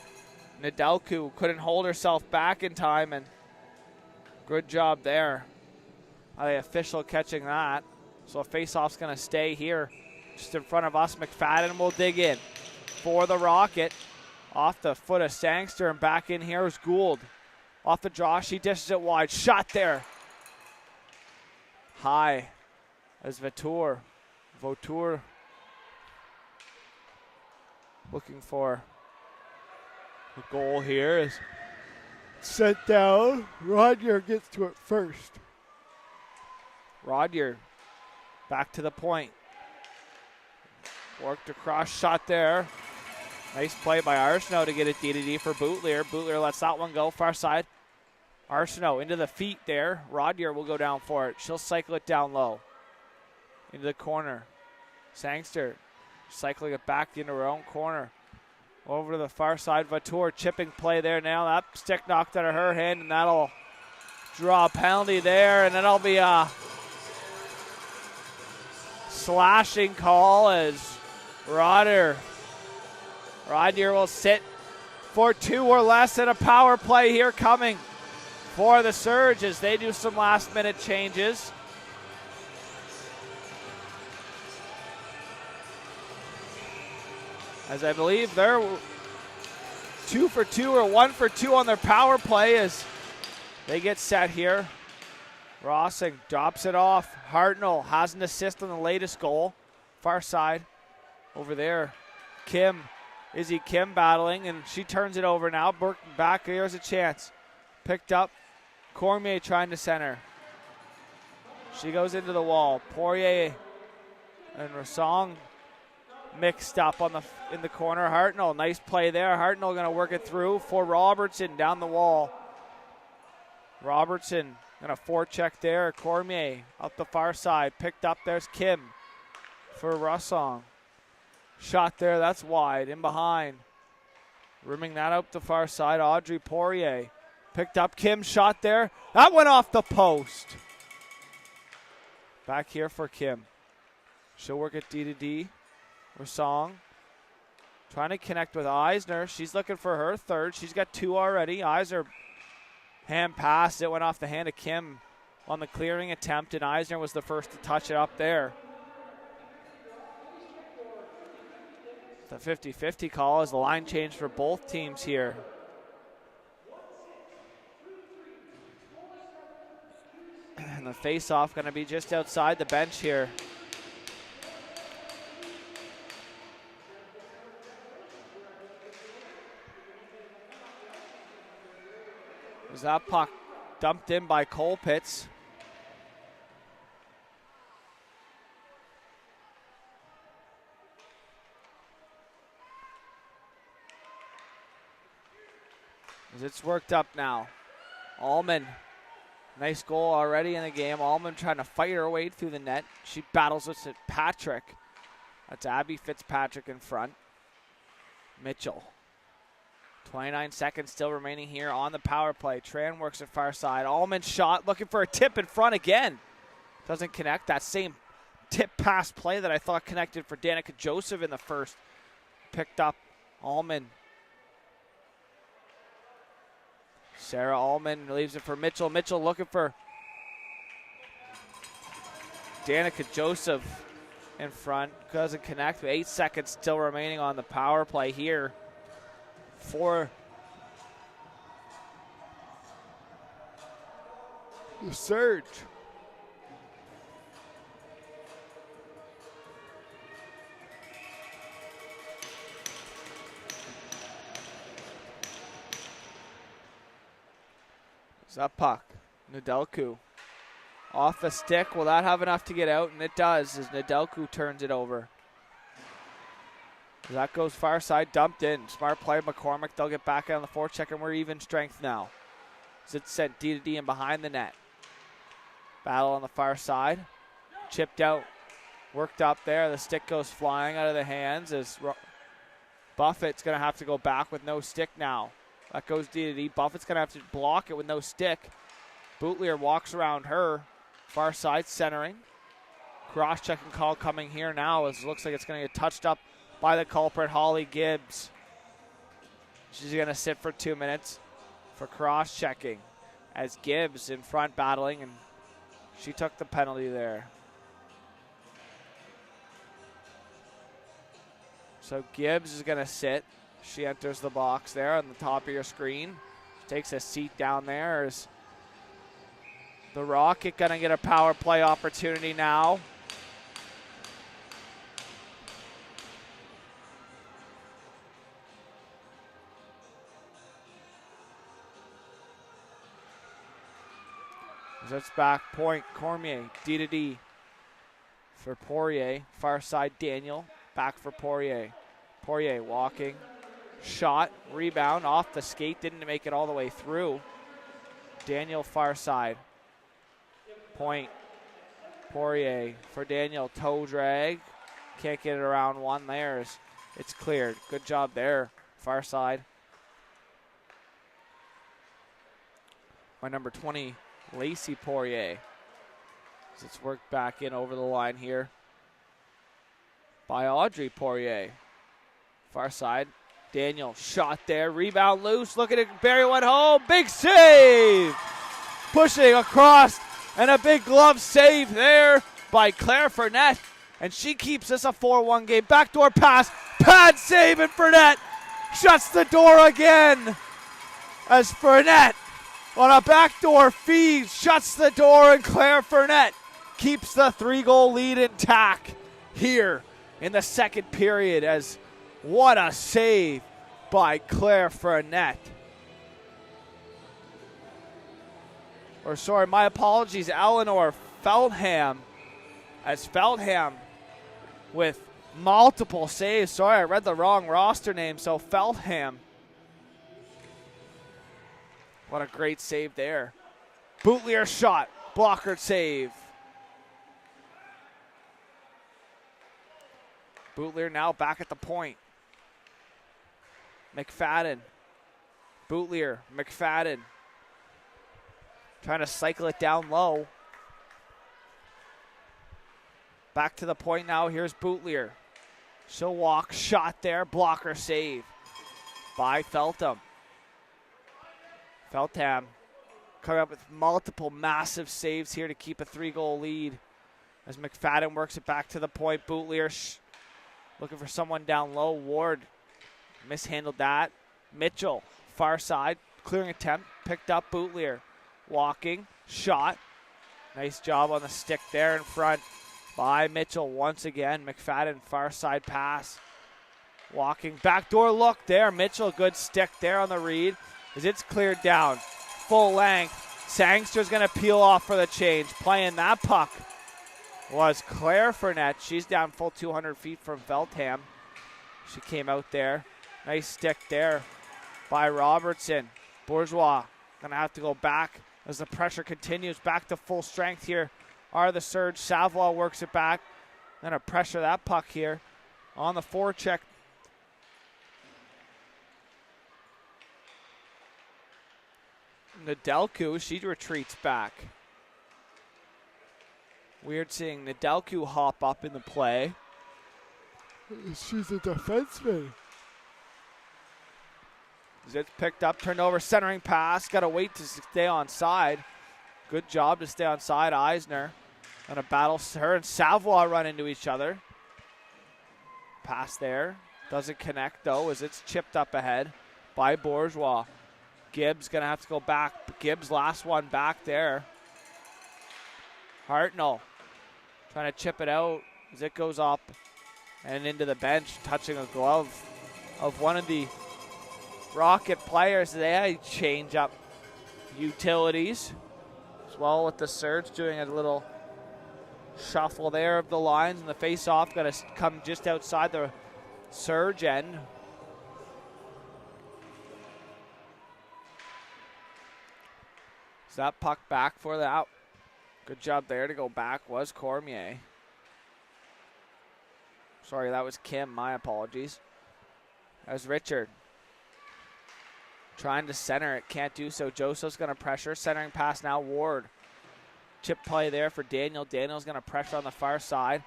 Nedelku couldn't hold herself back in time, and good job there. The official catching that. So a face-off's going to stay here just in front of us. McFadden will dig in for the Rocket. Off the foot of Sangster, and back in here is Gould. Off the draw, she dishes it wide. Shot there. High as Vautour looking for the goal here is sent down. Rodyer gets to it first. Rodyer back to the point. Worked across, shot there. Nice play by Arsenault to get it D for Bootlier. Bootlier lets that one go far side. Arsenault into the feet there. Rodyer will go down for it. She'll cycle it down low. Into the corner. Sangster cycling it back into her own corner. Over to the far side. Vautour chipping play there now. That stick knocked out of her hand, and that'll draw a penalty there, and that'll be a slashing call as Rodyer will sit for 2 or less, and a power play here coming for the Surge as they do some last-minute changes. As I believe they're 2 for 2 or 1 for 2 on their power play as they get set here. Rossing drops it off. Hartnell has an assist on the latest goal. Far side over there. Izzy Kim battling, and she turns it over now. Back, here's a chance. Picked up. Cormier trying to center. She goes into the wall. Poirier and Rassong mixed up in the corner. Hartnell, nice play there. Hartnell going to work it through for Robertson down the wall. Robertson going to forecheck there. Cormier up the far side. Picked up. There's Kim for Rassong. Shot there, that's wide, in behind. Rimming that out the far side, Audrey Poirier. Picked up Kim, shot there. That went off the post. Back here for Kim. She'll work at D. Rassong trying to connect with Eisner. She's looking for her third. She's got 2 already. Eisner hand pass. It went off the hand of Kim on the clearing attempt, and Eisner was the first to touch it up there. The 50-50 call as the line change for both teams here. And the face-off going to be just outside the bench here. As that puck dumped in by Colpitts. As it's worked up now. Allman, nice goal already in the game. Allman trying to fight her way through the net. She battles with Patrick. That's Abby Fitzpatrick in front. Mitchell. 29 seconds still remaining here on the power play. Tran works at far side. Allman shot, looking for a tip in front again. Doesn't connect. That same tip pass play that I thought connected for Danica Joseph in the first. Picked up Allman. Sarah Allman leaves it for Mitchell. Mitchell looking for Danica Joseph in front. Doesn't connect. 8 seconds still remaining on the power play here for the Surge. That puck, Nedelku off the stick. Will that have enough to get out? And it does as Nedelku turns it over. That goes far side, dumped in. Smart play, McCormick. They'll get back on the forecheck, and we're even strength now. As it's sent D and behind the net. Battle on the far side. Chipped out, worked up there. The stick goes flying out of the hands as Buffett's going to have to go back with no stick now. That goes D. Buffett's going to have to block it with no stick. Bootlier walks around her. Far side centering. Cross-checking call coming here now as it looks like it's going to get touched up by the culprit, Holly Gibbs. She's going to sit for 2 minutes for cross-checking as Gibbs in front battling, and she took the penalty there. So Gibbs is going to sit. She enters the box there on the top of your screen. She takes a seat down there. Is the Rocket going to get a power play opportunity now? That's back point. Cormier, D for Poirier. Far side, Daniel. Back for Poirier. Poirier walking. Shot. Rebound. Off the skate. Didn't make it all the way through. Daniel far side. Point. Poirier for Daniel. Toe drag. Can't get it around one there. It's cleared. Good job there. Far side. By number 20. Lacey Poirier. As it's worked back in over the line here by Audrey Poirier. Far side. Daniel shot there. Rebound loose. Look at it. Barry went home. Big save. Pushing across. And a big glove save there by Claire Fournette. And she keeps this a 4-1 game. Backdoor pass. Pad save, and Fournette shuts the door again. As Fournette on a backdoor feed, shuts the door, and Claire Fournette keeps the 3-goal lead intact here in the second period. As what a save by Claire Fournette. Or sorry, my apologies, Eleanor Feldham. As Feldham with multiple saves. Sorry, I read the wrong roster name, so Feldham. What a great save there. Bootlier shot. Blocker save. Bootlier now back at the point. McFadden. Bootlier. McFadden. Trying to cycle it down low. Back to the point now. Here's Bootlier. She'll walk. Shot there. Blocker save by Feltham. Feltham coming up with multiple massive saves here to keep a 3-goal lead. As McFadden works it back to the point. Bootlier looking for someone down low. Ward mishandled that. Mitchell, far side. Clearing attempt. Picked up Bootlier. Walking. Shot. Nice job on the stick there in front by Mitchell once again. McFadden, far side pass. Walking. Backdoor look there. Mitchell, good stick there on the read. As it's cleared down. Full length. Sangster's going to peel off for the change. Playing that puck was Claire Fournette. She's down full 200 feet from Feltham. She came out there. Nice stick there by Robertson. Bourgeois going to have to go back as the pressure continues. Back to full strength here are the Surge. Savoie works it back. Going to pressure that puck here on the forecheck. Nedelku, she retreats back. Weird seeing Nedelku hop up in the play. She's a defenseman. It's picked up, turned over, centering pass. Got to wait to stay on side. Good job to stay on side. Eisner on a battle. Her and Savoie run into each other. Pass there. Doesn't connect, though, as it's chipped up ahead by Bourgeois. Gibbs going to have to go back. Gibbs last one back there. Hartnell trying to chip it out as it goes up and into the bench, touching a glove of one of the Rocket players. They change up utilities as well with the Surge doing a little shuffle there of the lines, and the face-off going to come just outside the Surge end. Is that puck back for the out? Good job there to go back was Cormier. Sorry, that was Kim. My apologies. as Richard trying to center it, can't do so. Joseph's going to pressure, centering pass now, Ward. Chip play there for Daniel. Daniel's going to pressure on the far side.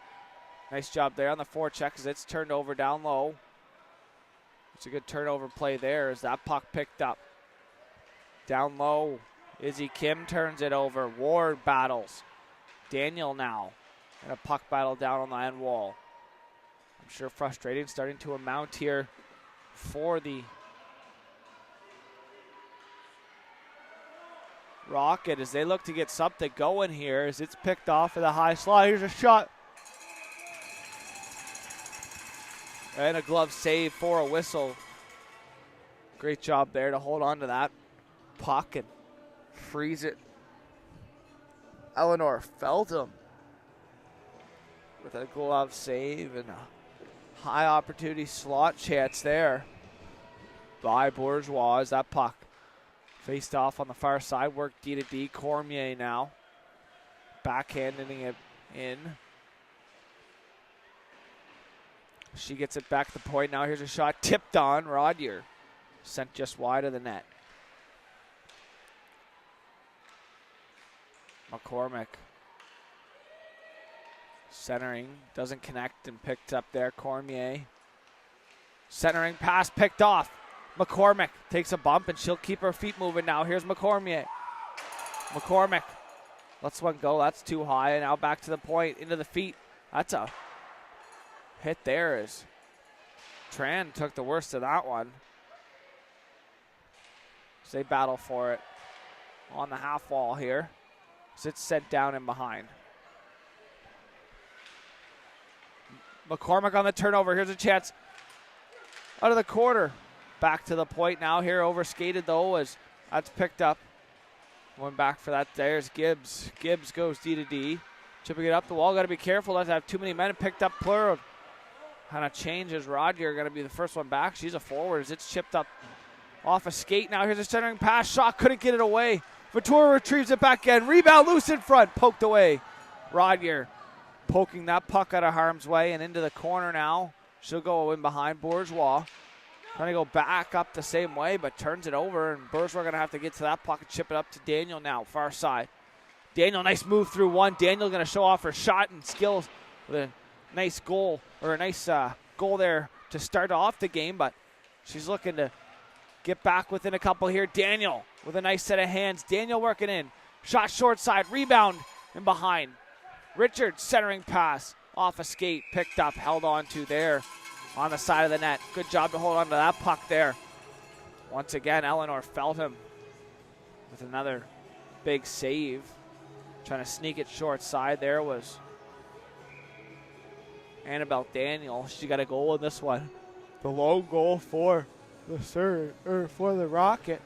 Nice job there on the forecheck as it's turned over down low. It's a good turnover play there as that puck picked up. Down low, Izzy Kim turns it over. Ward battles. Daniel now in a puck battle down on the end wall. I'm sure frustrating, starting to amount here for the Rocket as they look to get something going here as it's picked off of the high slide. Here's a shot. And a glove save for a whistle. Great job there to hold on to that puck and freeze it. Eleanor Feltham with a glove save and a high opportunity slot chance there by Bourgeois as that puck faced off on the far side. Work D to D. Cormier now backhanding it in. She gets it back to the point. Now here's a shot tipped on. Rodier sent just wide of the net. McCormick centering, doesn't connect and picked up there. Cormier centering pass picked off. McCormick takes a bump and she'll keep her feet moving now. Here's McCormick. McCormick lets one go. That's too high. And now back to the point, into the feet. That's a hit there as Tran took the worst of that one. So they battle for it on the half wall here. So it's set down and behind. McCormick on the turnover. Here's a chance out of the quarter. Back to the point now here. Overskated though as that's picked up. Going back for that. There's Gibbs. Gibbs goes D to D. Chipping it up the wall. Got to be careful not to have too many men. Picked up Plurd. Kind of changes. Roger going to be the first one back. She's a forward as it's chipped up off a skate. Now here's a centering pass. Shot couldn't get it away. Ventura retrieves it back in. Rebound loose in front. Poked away. Rodier poking that puck out of harm's way and into the corner now. She'll go in behind Bourgeois. Trying to go back up the same way, but turns it over. And Bourgeois going to have to get to that puck and chip it up to Daniel now, far side. Daniel, nice move through one. Daniel going to show off her shot and skills with a nice goal, or a nice goal there to start off the game, but she's looking to get back within a couple here. Daniel with a nice set of hands. Daniel working in. Shot short side. Rebound and behind. Richard centering pass off a skate. Picked up. Held on to there on the side of the net. Good job to hold on to that puck there. Once again, Eleanor Feltham with another big save. Trying to sneak it short side there was Annabelle Daniel. She got a goal in this one. The lone goal for the Rocket.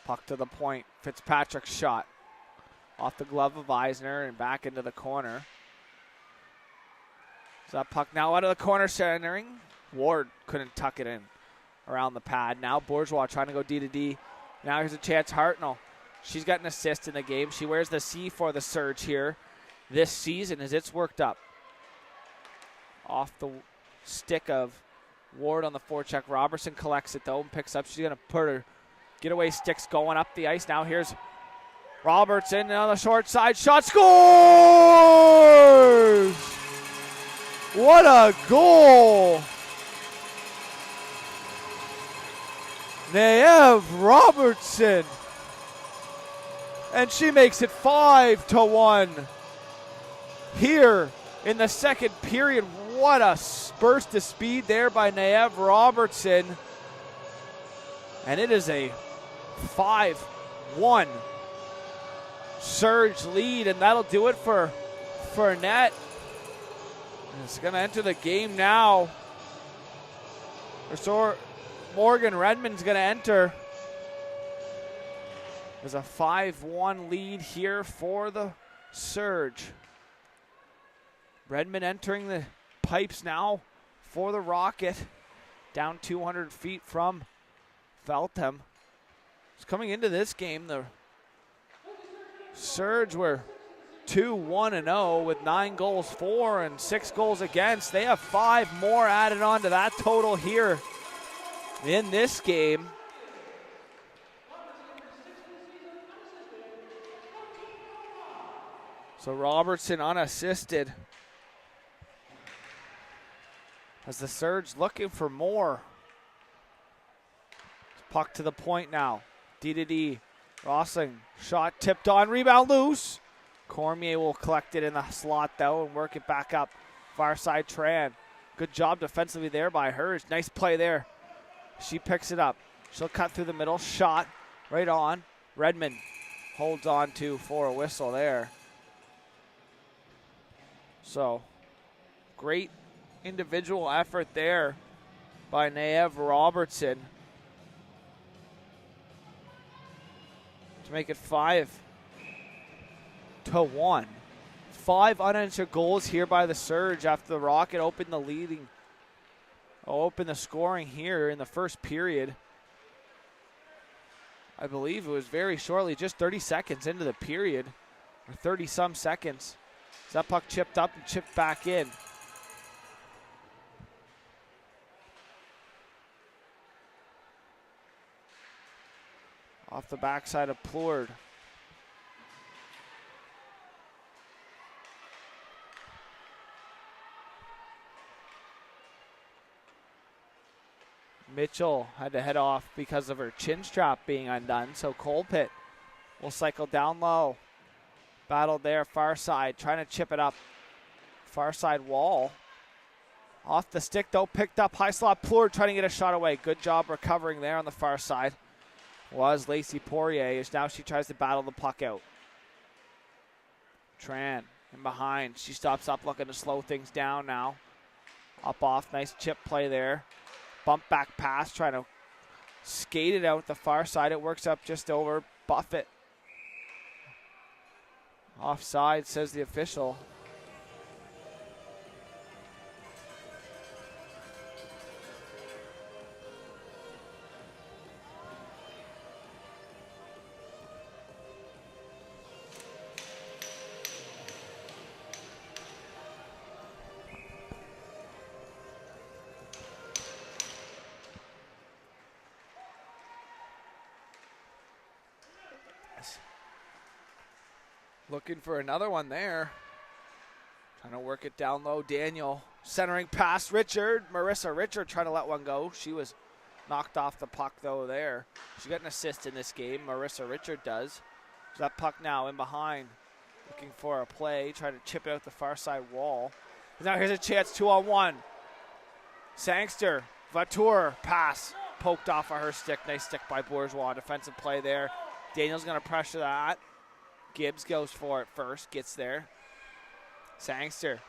Puck to the point. Fitzpatrick's shot off the glove of Eisner and back into the corner. So that puck now out of the corner centering. Ward couldn't tuck it in around the pad. Now Bourgeois trying to go D to D. Now here's a chance. Hartnell. She's got an assist in the game. She wears the C for the Surge here this season as it's worked up. Off the stick of Ward on the forecheck. Robertson collects it though and picks up. She's going to put her getaway sticks going up the ice. Now here's Robertson on the short side. Shot scores! What a goal! Naev Robertson. And she makes it 5-1 here in the second period. What a burst of speed there by Naev Robertson. And it is a 5-1 Surge lead, and that'll do it for Annette. It's going to enter the game now. So Morgan Redmond's going to enter. There's a 5-1 lead here for the Surge. Redmond entering the pipes now for the Rocket. Down 200 feet from Feltham. Coming into this game, the Surge were 2-1-0 with 9 goals for and 6 goals against. They have 5 more added on to that total here in this game. So Robertson unassisted. As the Surge looking for more. Puck to the point now. D. Rossing. Shot tipped on. Rebound loose. Cormier will collect it in the slot though and work it back up. Far side Tran. Good job defensively there by her. Nice play there. She picks it up. She'll cut through the middle. Shot right on. Redmond holds on to for a whistle there. So great individual effort there by Naev Robertson to make it 5-1. 5 unanswered goals here by the Surge after the Rocket opened the scoring here in the first period. I believe it was very shortly, just 30 seconds into the period, or 30-some seconds. That puck chipped up and chipped back in. Off the backside of Plourde. Mitchell had to head off because of her chin strap being undone, so Colpitt will cycle down low. Battle there, far side, trying to chip it up. Far side wall. Off the stick though, picked up high slot. Plourde trying to get a shot away. Good job recovering there on the far side. Was Lacey Poirier, as now she tries to battle the puck out. Tran in behind. She stops up looking to slow things down now. Up off, nice chip play there. Bump back pass, trying to skate it out the far side. It works up just over Buffett. Offside, says the official. Looking for another one there. Trying to work it down low. Daniel centering past Richard. Marissa Richard trying to let one go. She was knocked off the puck though there. She got an assist in this game. Marissa Richard does. So that puck now in behind. Looking for a play. Trying to chip it out the far side wall. Now here's a chance. 2-on-1. Sangster. Vatour pass. Poked off of her stick. Nice stick by Bourgeois. Defensive play there. Daniel's going to pressure that. Gibbs goes for it first, gets there. Sangster.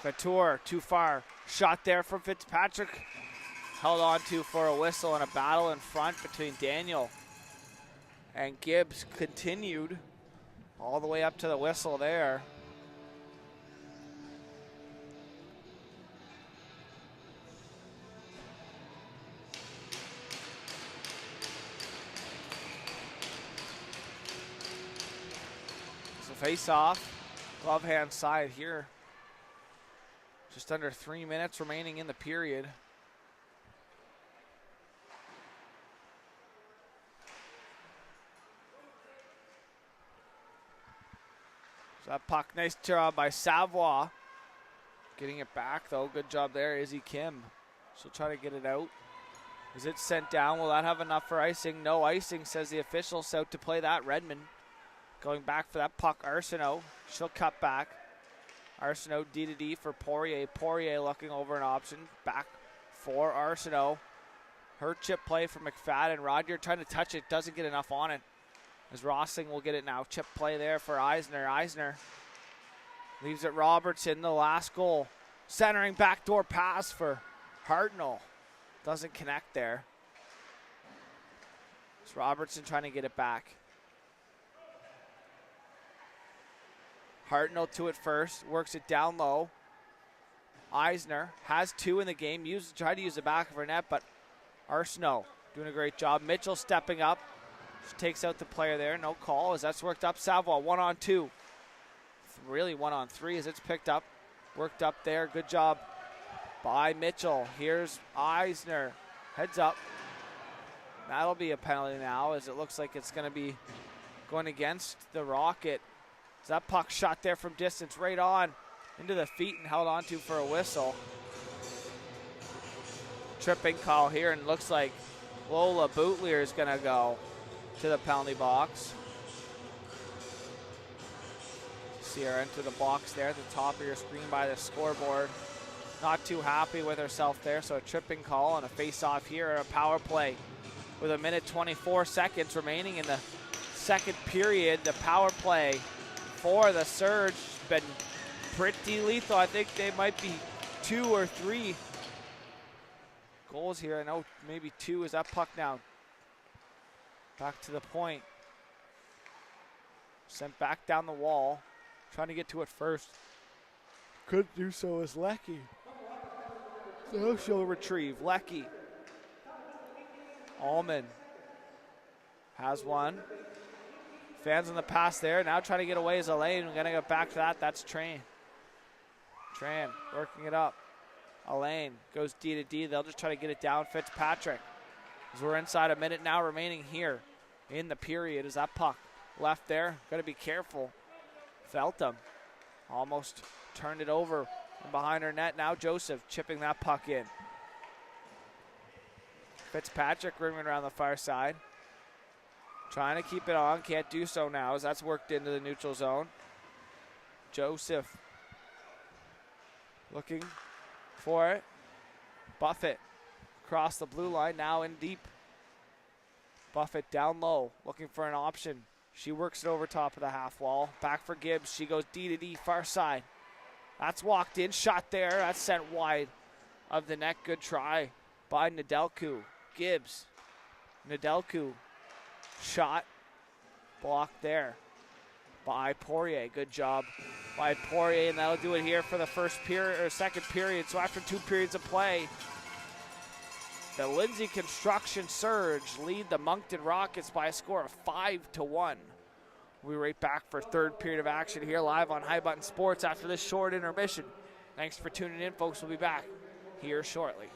Vatour, too far. Shot there from Fitzpatrick. Held on to for a whistle and a battle in front between Daniel and Gibbs continued all the way up to the whistle there. Face off, glove hand side here. Just under 3 minutes remaining in the period. So that puck, nice job by Savoie. Getting it back though, good job there, Izzy Kim. She'll try to get it out. Is it sent down? Will that have enough for icing? No icing, says the official. So to play that, Redmond. Going back for that puck, Arsenault. She'll cut back. Arsenault D for Poirier. Poirier looking over an option. Back for Arsenault. Her chip play for McFadden. Rodger trying to touch it. Doesn't get enough on it. As Rossing will get it now. Chip play there for Eisner. Eisner leaves it Robertson. The last goal. Centering backdoor pass for Hartnell. Doesn't connect there. It's Robertson trying to get it back. Hartnell to it first, works it down low. Eisner has 2 in the game. Tried to use the back of her net, but Arsenault doing a great job. Mitchell stepping up. She takes out the player there. No call as that's worked up. Savoie 1-on-2. really 1-on-3 as it's picked up, worked up there. Good job by Mitchell. Here's Eisner, heads up. That'll be a penalty now, as it looks like it's going to be going against the Rocket. So that puck shot there from distance, right on into the feet and held onto for a whistle. Tripping call here, and looks like Lola Bootlier is going to go to the penalty box. See her enter the box there at the top of your screen by the scoreboard. Not too happy with herself there, so a tripping call and a face-off here, a power play with 1:24 seconds remaining in the second period. The power play for the Surge has been pretty lethal. I think they might be 2 or 3 goals here. I know maybe 2 as that puck now back to the point. Sent back down the wall, trying to get to it first. Couldn't do so as Lecky. So she'll retrieve. Lecky. Allman has one. Fans on the pass there. Now trying to get away is Elaine. We're going to get back to that. That's Tran. Tran working it up. Elaine goes D to D. They'll just try to get it down. Fitzpatrick. As we're inside a minute now remaining here in the period. Is that puck left there? Got to be careful. Feltham almost turned it over and behind her net. Now Joseph chipping that puck in. Fitzpatrick ringing around the far side. Trying to keep it on. Can't do so now as that's worked into the neutral zone. Joseph looking for it. Buffett across the blue line, now in deep. Buffett down low, looking for an option. She works it over top of the half wall. Back for Gibbs. She goes D to D, far side. That's walked in. Shot there. That's sent wide of the net. Good try by Nedelku. Gibbs. Nedelku. Shot. Blocked there by Poirier. Good job by Poirier, and that'll do it here for the first period or second period. So after 2 periods of play, the Lindsay Construction Surge lead the Moncton Rockets by a score of 5-1. We'll be right back for third period of action here live on High Button Sports after this short intermission. Thanks for tuning in, folks. We'll be back here shortly.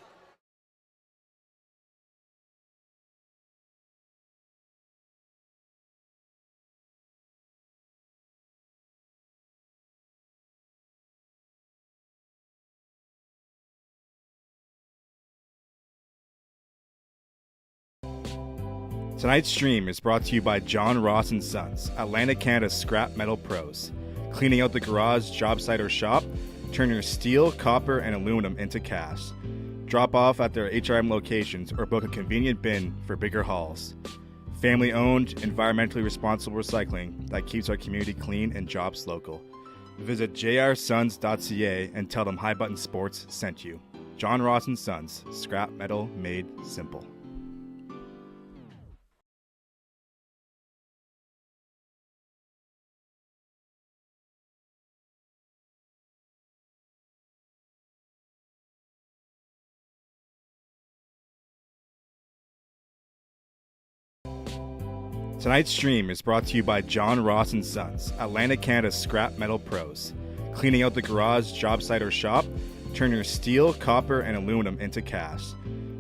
Tonight's stream is brought to you by John Ross & Sons, Atlantic Canada's scrap metal pros. Cleaning out the garage, job site, or shop, turn your steel, copper, and aluminum into cash. Drop off at their HRM locations or book a convenient bin for bigger hauls. Family-owned, environmentally responsible recycling that keeps our community clean and jobs local. Visit jrsons.ca and tell them High Button Sports sent you. John Ross & Sons, scrap metal made simple. Tonight's stream is brought to you by John Ross & Sons, Atlantic Canada's scrap metal pros. Cleaning out the garage, job site, or shop, turn your steel, copper, and aluminum into cash.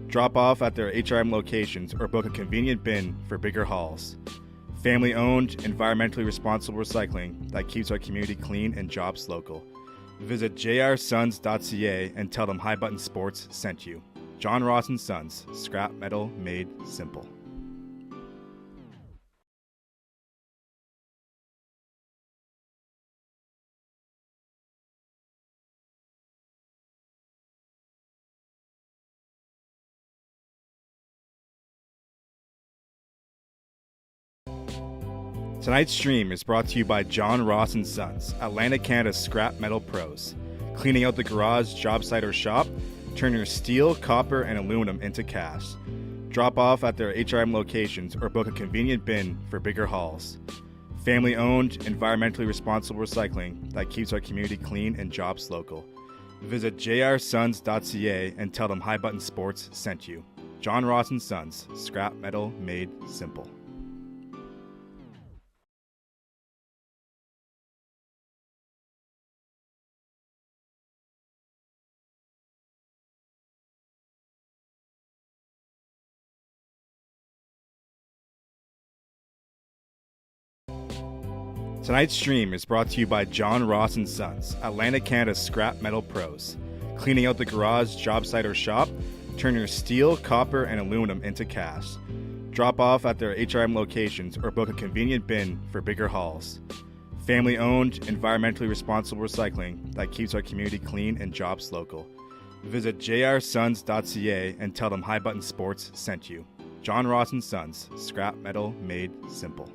Drop off at their HRM locations or book a convenient bin for bigger hauls. Family-owned, environmentally responsible recycling that keeps our community clean and jobs local. Visit jrsons.ca and tell them High Button Sports sent you. John Ross & Sons, scrap metal made simple. Tonight's stream is brought to you by John Ross & Sons, Atlantic Canada's scrap metal pros. Cleaning out the garage, job site, or shop, turn your steel, copper, and aluminum into cash. Drop off at their HRM locations or book a convenient bin for bigger hauls. Family-owned, environmentally responsible recycling that keeps our community clean and jobs local. Visit jrsons.ca and tell them High Button Sports sent you. John Ross & Sons, scrap metal made simple. Tonight's stream is brought to you by John Ross & Sons, Atlantic Canada's scrap metal pros. Cleaning out the garage, job site, or shop, turn your steel, copper, and aluminum into cast. Drop off at their HRM locations or book a convenient bin for bigger hauls. Family-owned, environmentally responsible recycling that keeps our community clean and jobs local. Visit jrsons.ca and tell them High Button Sports sent you. John Ross & Sons, scrap metal made simple.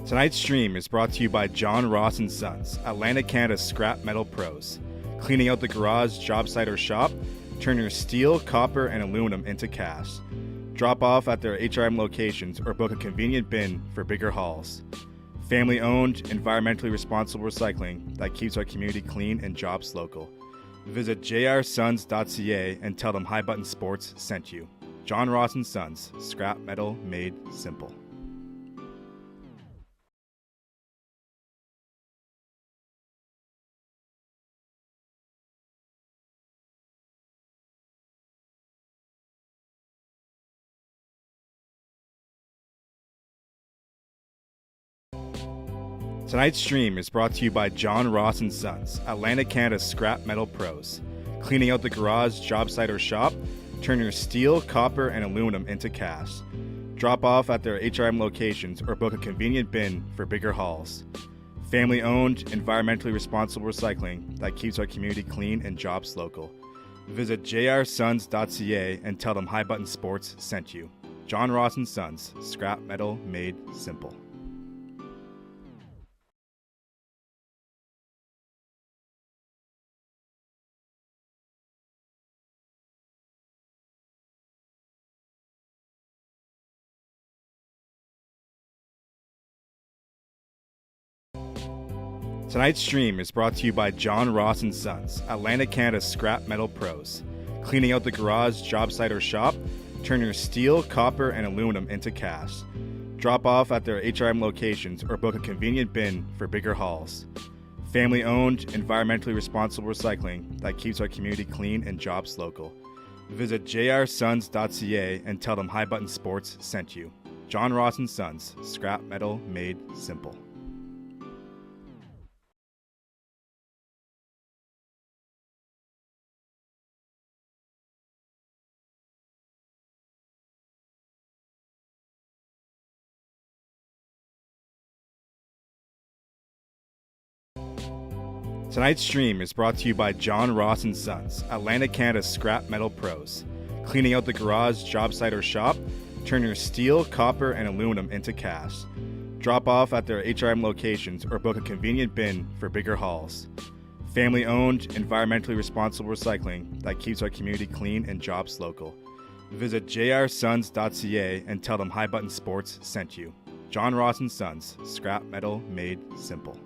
Tonight's stream is brought to you by John Ross & Sons, Atlantic Canada's scrap metal pros. Cleaning out the garage, job site, or shop, turn your steel, copper, and aluminum into cast. Drop off at their HRM locations or book a convenient bin for bigger hauls. Family-owned, environmentally responsible recycling that keeps our community clean and jobs local. Visit jrsons.ca and tell them High Button Sports sent you. John Ross & Sons, scrap metal made simple. Tonight's stream is brought to you by John Ross & Sons, Atlantic Canada's scrap metal pros. Cleaning out the garage, job site, or shop, turn your steel, copper, and aluminum into cast. Drop off at their HRM locations or book a convenient bin for bigger hauls. Family-owned, environmentally responsible recycling that keeps our community clean and jobs local. Visit jrsons.ca and tell them High Button Sports sent you. John Ross & Sons, scrap metal made simple. Tonight's stream is brought to you by John Ross & Sons, Atlantic Canada's scrap metal pros. Cleaning out the garage, job site, or shop, turn your steel, copper, and aluminum into cast. Drop off at their HRM locations or book a convenient bin for bigger hauls. Family-owned, environmentally responsible recycling that keeps our community clean and jobs local. Visit jrsons.ca and tell them High Button Sports sent you. John Ross & Sons, scrap metal made simple. Tonight's stream is brought to you by John Ross & Sons, Atlantic Canada's scrap metal pros. Cleaning out the garage, job site, or shop, turn your steel, copper, and aluminum into cast. Drop off at their HRM locations or book a convenient bin for bigger hauls. Family-owned, environmentally responsible recycling that keeps our community clean and jobs local. Visit jrsons.ca and tell them High Button Sports sent you. John Ross & Sons, scrap metal made simple.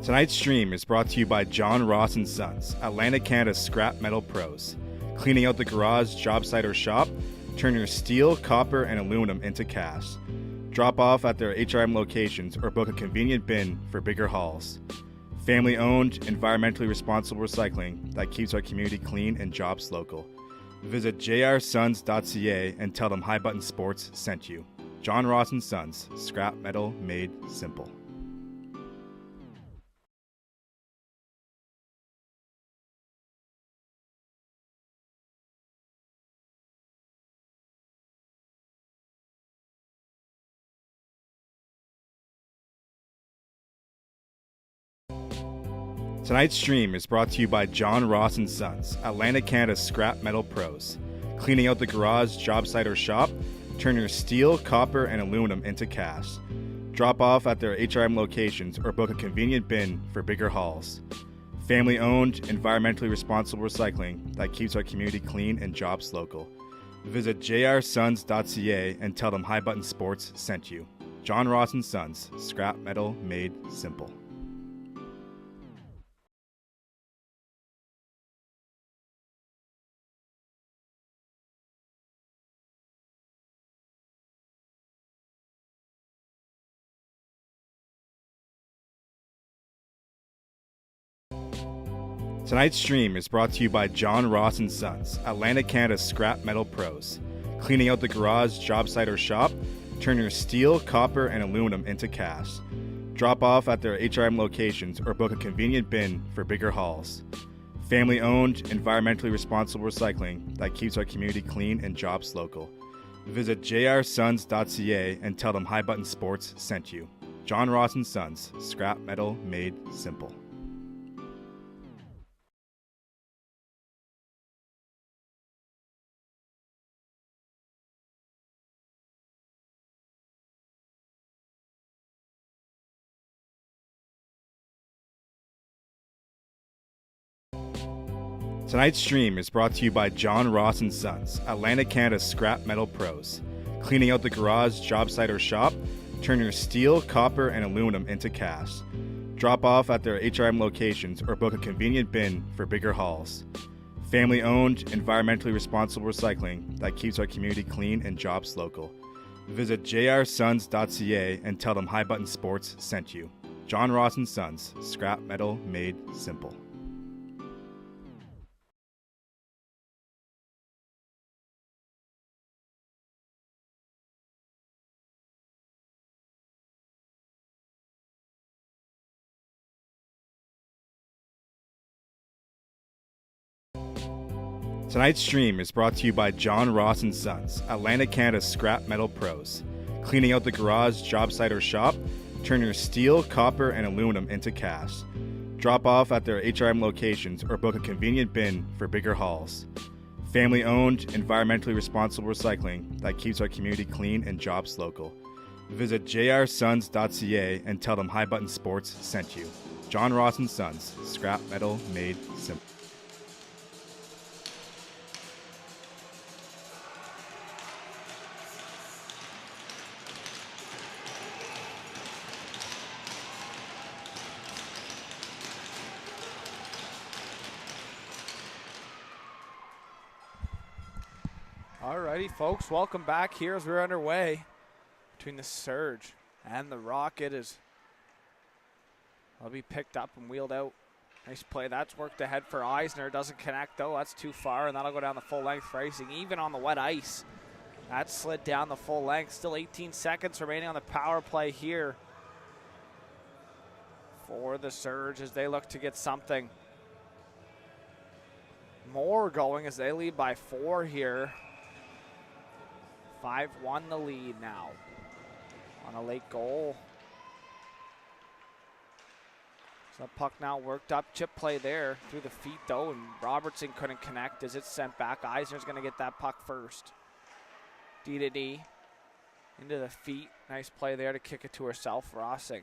Tonight's stream is brought to you by John Ross & Sons, Atlantic Canada's scrap metal pros. Cleaning out the garage, job site, or shop, turn your steel, copper, and aluminum into cast. Drop off at their HRM locations or book a convenient bin for bigger hauls. Family-owned, environmentally responsible recycling that keeps our community clean and jobs local. Visit jrsons.ca and tell them High Button Sports sent you. John Ross & Sons, scrap metal made simple. Tonight's stream is brought to you by John Ross & Sons, Atlantic Canada's scrap metal pros. Cleaning out the garage, job site, or shop, turn your steel, copper, and aluminum into cast. Drop off at their HRM locations or book a convenient bin for bigger hauls. Family-owned, environmentally responsible recycling that keeps our community clean and jobs local. Visit jrsons.ca and tell them High Button Sports sent you. John Ross and Sons, scrap metal made simple. Tonight's stream is brought to you by John Ross and Sons, Atlantic Canada's scrap metal pros. Cleaning out the garage, job site, or shop, turn your steel, copper, and aluminum into cash. Drop off at their HRM locations or book a convenient bin for bigger hauls. Family-owned, environmentally responsible recycling that keeps our community clean and jobs local. Visit jrsons.ca and tell them High Button Sports sent you. John Ross and Sons, scrap metal made simple. Tonight's stream is brought to you by John Ross and Sons, Atlantic Canada's scrap metal pros. Cleaning out the garage, job site, or shop, turn your steel, copper, and aluminum into cash. Drop off at their HRM locations or book a convenient bin for bigger hauls. Family-owned, environmentally responsible recycling that keeps our community clean and jobs local. Visit jrsons.ca and tell them High Button Sports sent you. John Ross and Sons, scrap metal made simple. Tonight's stream is brought to you by John Ross and Sons, Atlantic Canada's scrap metal pros. Cleaning out the garage, job site, or shop, turn your steel, copper, and aluminum into cash. Drop off at their HRM locations or book a convenient bin for bigger hauls. Family-owned, environmentally responsible recycling that keeps our community clean and jobs local. Visit jrsons.ca and tell them High Button Sports sent you. John Ross and Sons, scrap metal made simple. Alrighty, folks, welcome back here as we're underway between the Surge and the Rocket. Will be picked up and wheeled out. Nice play. That's worked ahead for Eisner. Doesn't connect, though. That's too far, and that'll go down the full length for icing. Even on the wet ice, that slid down the full length. Still 18 seconds remaining on the power play here for the Surge as they look to get something more going as they lead by 4 here. 5-1 the lead now on a late goal. So the puck now worked up. Chip play there through the feet, though, and Robertson couldn't connect as it's sent back. Eisner's going to get that puck first. D to D into the feet. Nice play there to kick it to herself. Rossing.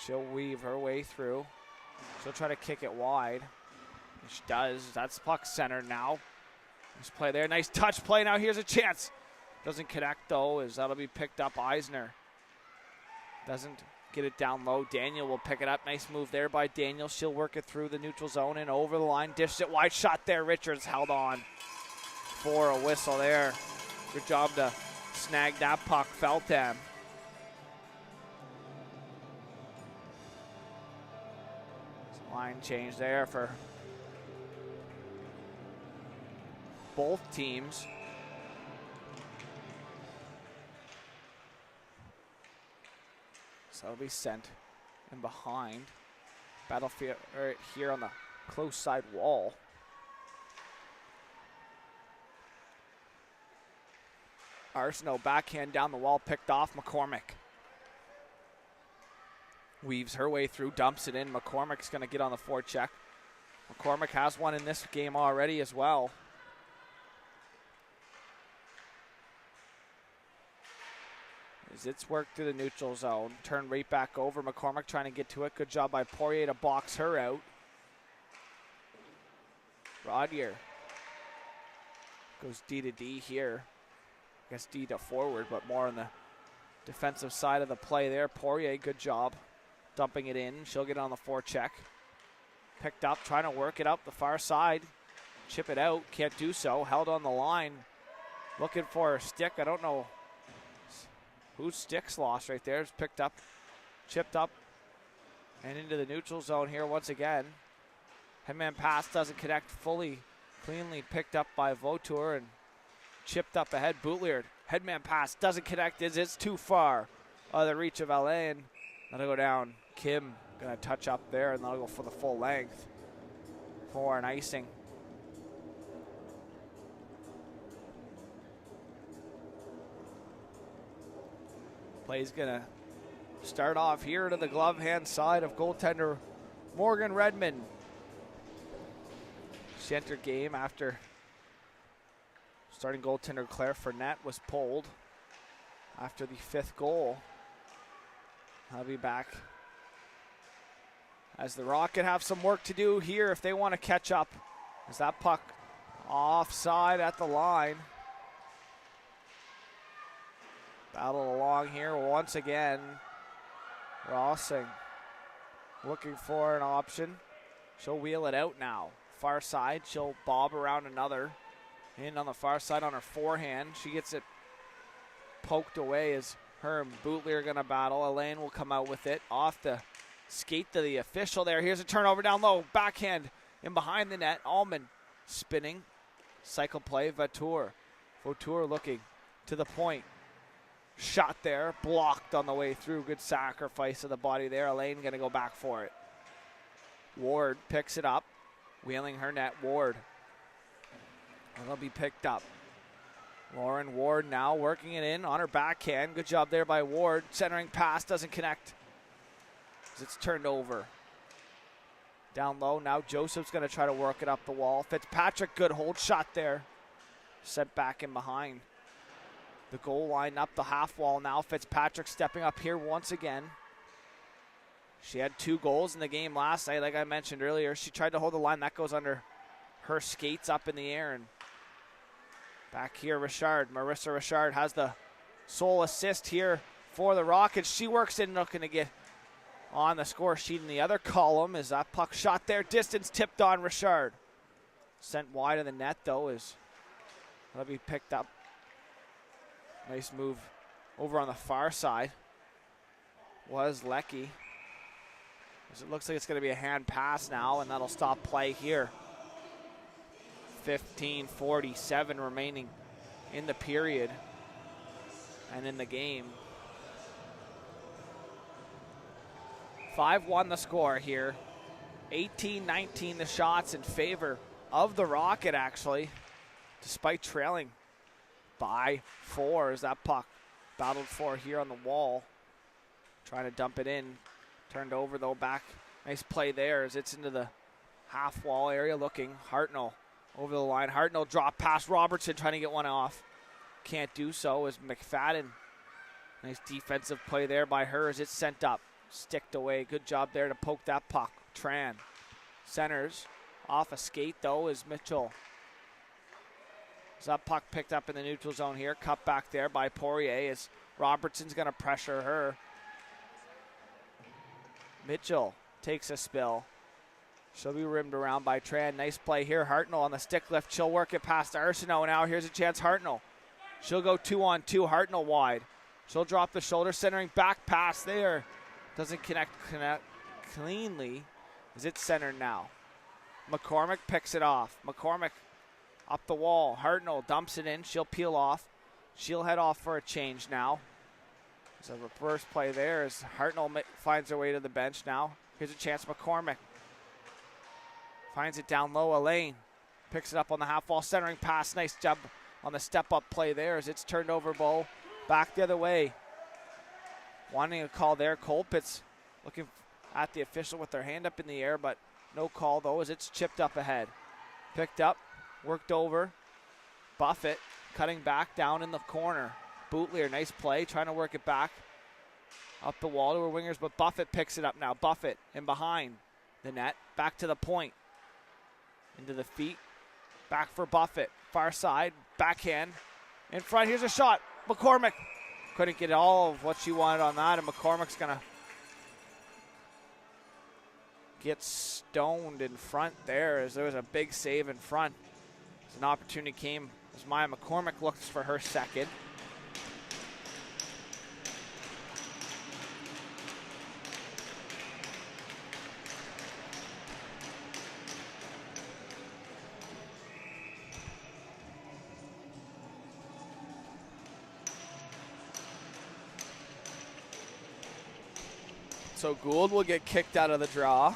She'll weave her way through. She'll try to kick it wide. And she does. That's puck center now. Nice play there. Nice touch play. Now here's a chance. Doesn't connect, though, as that'll be picked up. Eisner doesn't get it down low. Daniel will pick it up. Nice move there by Daniel. She'll work it through the neutral zone and over the line. Dishes it wide. Shot there. Richards held on for a whistle there. Good job to snag that puck. Feltham. Line change there for both teams. So it'll be sent in behind. Battlefield right here on the close side wall. Arsenault backhand down the wall, picked off McCormick. Weaves her way through, dumps it in. McCormick's going to get on the forecheck. McCormick has one in this game already as well. As it's worked through the neutral zone. Turn right back over. McCormick trying to get to it. Good job by Poirier to box her out. Rodier Goes D to D here. I guess D to forward, but more on the defensive side of the play there. Poirier, good job dumping it in. She'll get on the forecheck. Picked up, trying to work it up the far side. Chip it out, can't do so. Held on the line. Looking for a stick. I don't know whose stick's lost right there. It's picked up, chipped up, and into the neutral zone here once again. Headman pass doesn't connect fully. Cleanly picked up by Vautour and chipped up ahead. Boutliard, headman pass doesn't connect. It's too far. The reach of Alain. That'll go down. Kim gonna touch up there, and that'll go for the full length for an icing. Play's gonna start off here to the glove hand side of goaltender Morgan Redmond. She entered game after starting goaltender Claire Fournette was pulled after the 5th goal. I'll be back as the Rocket have some work to do here if they want to catch up. As that puck offside at the line. Battle along here once again. Rossing looking for an option. She'll wheel it out now. Far side, she'll bob around another. In on the far side on her forehand. She gets it poked away as her and Boutlier are going to battle. Elaine will come out with it. Off the skate to the official there. Here's a turnover down low. Backhand in behind the net. Allman spinning. Cycle play. Vautour looking to the point. Shot there. Blocked on the way through. Good sacrifice of the body there. Elaine going to go back for it. Ward picks it up. Wheeling her net. Ward. It'll be picked up. Lauren Ward now working it in on her backhand. Good job there by Ward. Centering pass doesn't connect as it's turned over. Down low now. Joseph's going to try to work it up the wall. Fitzpatrick, good hold shot there. Sent back in behind the goal line up the half wall now. Fitzpatrick stepping up here once again. She had 2 goals in the game last night, like I mentioned earlier. She tried to hold the line. That goes under her skates up in the air. And back here, Marissa Richard has the sole assist here for the Rockets. She works in, looking to get on the score sheet in the other column. Is that puck shot there? Distance tipped on Richard. Sent wide of the net, though, is that'll be picked up. Nice move over on the far side was Leckie. As it looks like it's going to be a hand pass now, and that'll stop play here. 15:47 remaining in the period and in the game. 5-1 the score here. 18-19 the shots in favor of the Rocket, actually, despite trailing by 4 as that puck battled for here on the wall. Trying to dump it in. Turned over, though, back. Nice play there as it's into the half wall area looking. Hartnell over the line. Hartnell drop past Robertson, trying to get one off. Can't do so as McFadden. Nice defensive play there by her as it's sent up. Sticked away. Good job there to poke that puck. Tran centers. Off a skate, though, is Mitchell. As that puck picked up in the neutral zone here. Cut back there by Poirier as Robertson's going to pressure her. Mitchell takes a spill. She'll be rimmed around by Tran. Nice play here. Hartnell on the stick lift. She'll work it past Arsenault. Now here's a chance. Hartnell. She'll go 2-on-2. Hartnell wide. She'll drop the shoulder. Centering back pass there. Doesn't connect cleanly. Is it centered now? McCormick picks it off. McCormick up the wall. Hartnell dumps it in. She'll peel off. She'll head off for a change now. There's a reverse play there as Hartnell finds her way to the bench now. Here's a chance. McCormick finds it down low. Elaine picks it up on the half wall. Centering pass. Nice job on the step-up play there as it's turned over. Bo back the other way. Wanting a call there. Colpitz looking at the official with their hand up in the air, but no call, though, as it's chipped up ahead. Picked up. Worked over. Buffett cutting back down in the corner. Boutlier, nice play, trying to work it back up the wall to her wingers, but Buffett picks it up now. Buffett in behind the net, back to the point. Into the feet Back for Buffett. Far side. Backhand. In front. Here's a shot. McCormick couldn't get all of what she wanted on that, and McCormick's going to get stoned in front there as there was a big save in front. As an opportunity came as Maya McCormick looks for her second. So Gould will get kicked out of the draw.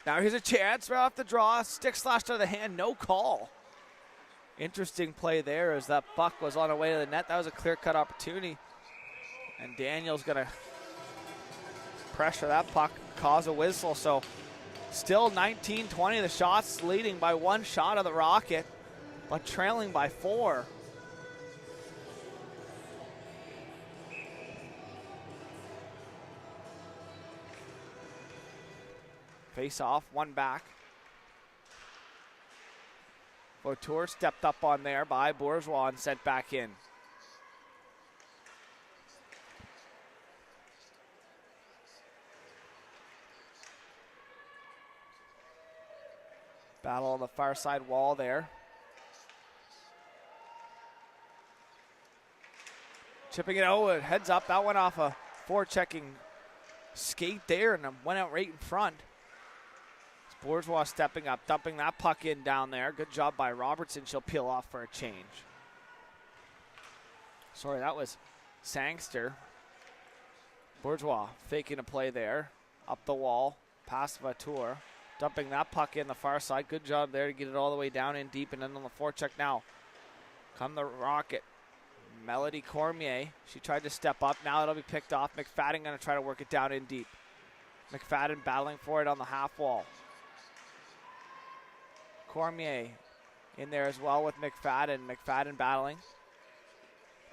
Now here's a chance right off the draw. Stick slashed out of the hand, no call. Interesting play there as that puck was on the way to the net. That was a clear-cut opportunity. And Daniel's going to pressure that puck, cause a whistle. So still 19-20. The Shots leading by 1 shot of the Rocket, but trailing by 4. Face off, 1 back. Vautour stepped up on there by Bourgeois and sent back in. Battle on the far side wall there. Chipping it out, heads up. That went off a forechecking skate there and went out right in front. Bourgeois stepping up, dumping that puck in down there. Good job by Robertson. She'll peel off for a change. Sorry, that was Sangster. Bourgeois faking a play there. Up the wall, past Vautour. Dumping that puck in the far side. Good job there to get it all the way down in deep and then on the forecheck now. Come the Rocket. Melody Cormier. She tried to step up. Now it'll be picked off. McFadden going to try to work it down in deep. McFadden battling for it on the half wall. Cormier in there as well with McFadden. McFadden battling.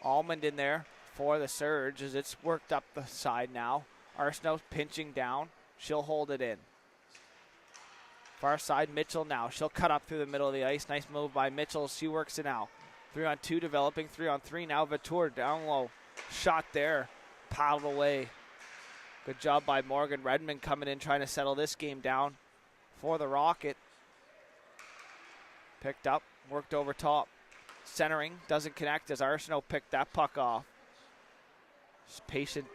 Almond in there for the surge as it's worked up the side now. Arsenault pinching down. She'll hold it in. Far side, Mitchell now. She'll cut up through the middle of the ice. Nice move by Mitchell. She works it now. 3-on-2 developing. 3-on-3 now. Vautour down low. Shot there. Paddled away. Good job by Morgan Redmond coming in trying to settle this game down for the Rocket. Picked up, worked over top. Centering, doesn't connect as Arsenault picked that puck off. Just patient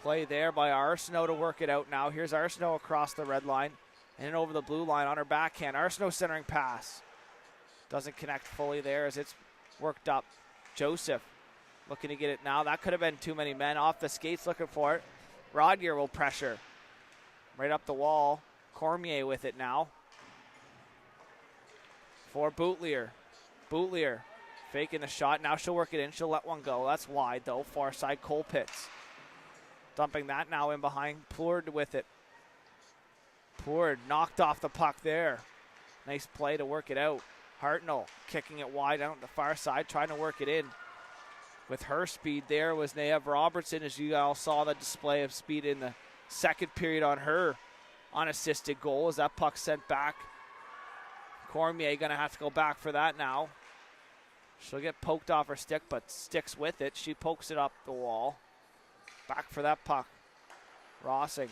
play there by Arsenault to work it out now. Here's Arsenault across the red line and over the blue line on her backhand. Arsenault centering pass. Doesn't connect fully there as it's worked up. Joseph looking to get it now. That could have been too many men off the skates looking for it. Rodger will pressure. Right up the wall. Cormier with it now. For Boutelier. Boutelier faking the shot. Now she'll work it in. She'll let one go. That's wide, though. Far side, Colpitts. Dumping that now in behind. Plourde with it. Plourde knocked off the puck there. Nice play to work it out. Hartnell kicking it wide out the far side, trying to work it in. With her speed there was Naev Robertson, as you all saw the display of speed in the second period on her unassisted goal as that puck sent back. Cormier going to have to go back for that now. She'll get poked off her stick, but sticks with it. She pokes it up the wall. Back for that puck. Rossing.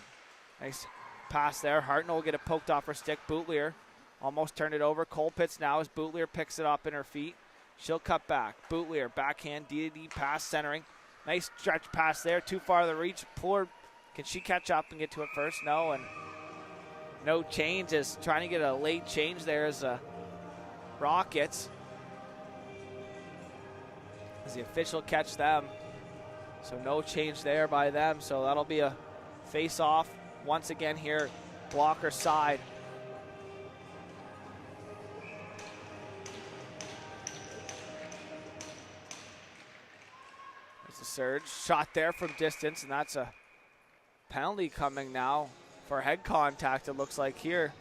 Nice pass there. Hartnell will get it poked off her stick. Boutelier almost turned it over. Colpitts now as Boutelier picks it up in her feet. She'll cut back. Boutelier, backhand, D-to-D pass, centering. Nice stretch pass there. Too far to the reach. Plourde, can she catch up and get to it first? No, and no change is trying to get a late change there as Rockets. As the official catch them. So no change there by them. So that'll be a face-off once again here. Blocker side. There's the surge. Shot there from distance, and that's a penalty coming now for head contact, it looks like here.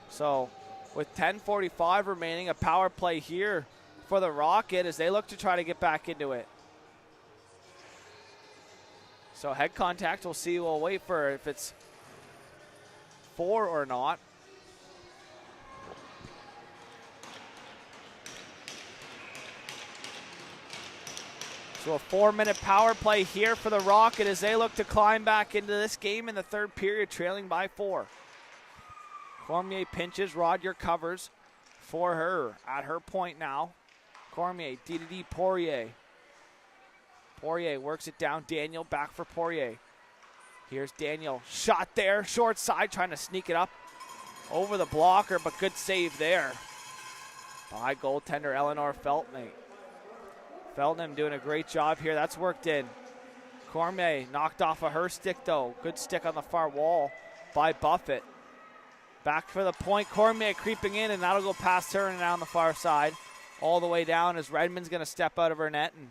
So with 10:45 remaining, a power play here for the Rocket as they look to try to get back into it. So head contact, we'll see. We'll wait for if it's 4 or not. So a 4-minute power play here for the Rocket as they look to climb back into this game in the third period, trailing by 4. Cormier pinches, Rodger covers for her at her point now. Cormier, D Poirier. Poirier works it down, Daniel back for Poirier. Here's Daniel, shot there, short side, trying to sneak it up over the blocker, but good save there by goaltender Eleanor Feltney. Feltnam doing a great job here. That's worked in. Cormier knocked off of her stick, though. Good stick on the far wall by Buffett. Back for the point. Cormier creeping in, and that'll go past her and down the far side. All the way down as Redmond's going to step out of her net and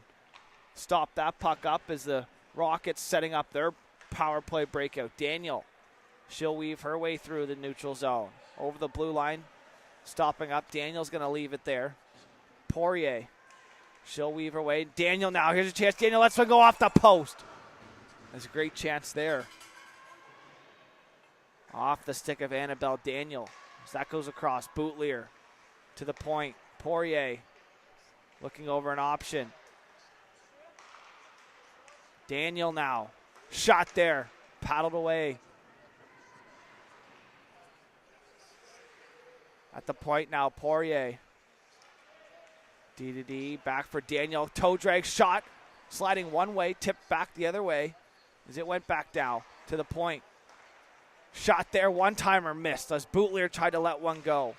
stop that puck up as the Rockets setting up their power play breakout. Daniel, she'll weave her way through the neutral zone. Over the blue line, stopping up. Daniel's going to leave it there. Poirier. She'll weave her way. Daniel now. Here's a chance. Daniel lets one go off the post. There's a great chance there. Off the stick of Annabelle Daniel. As that goes across. Bootleer to the point. Poirier looking over an option. Daniel now. Shot there. Paddled away. At the point now, Poirier. D back for Daniel. Toe drag shot. Sliding one way, tipped back the other way as it went back down to the point. Shot there, one-timer missed as Bootleer tried to let one go.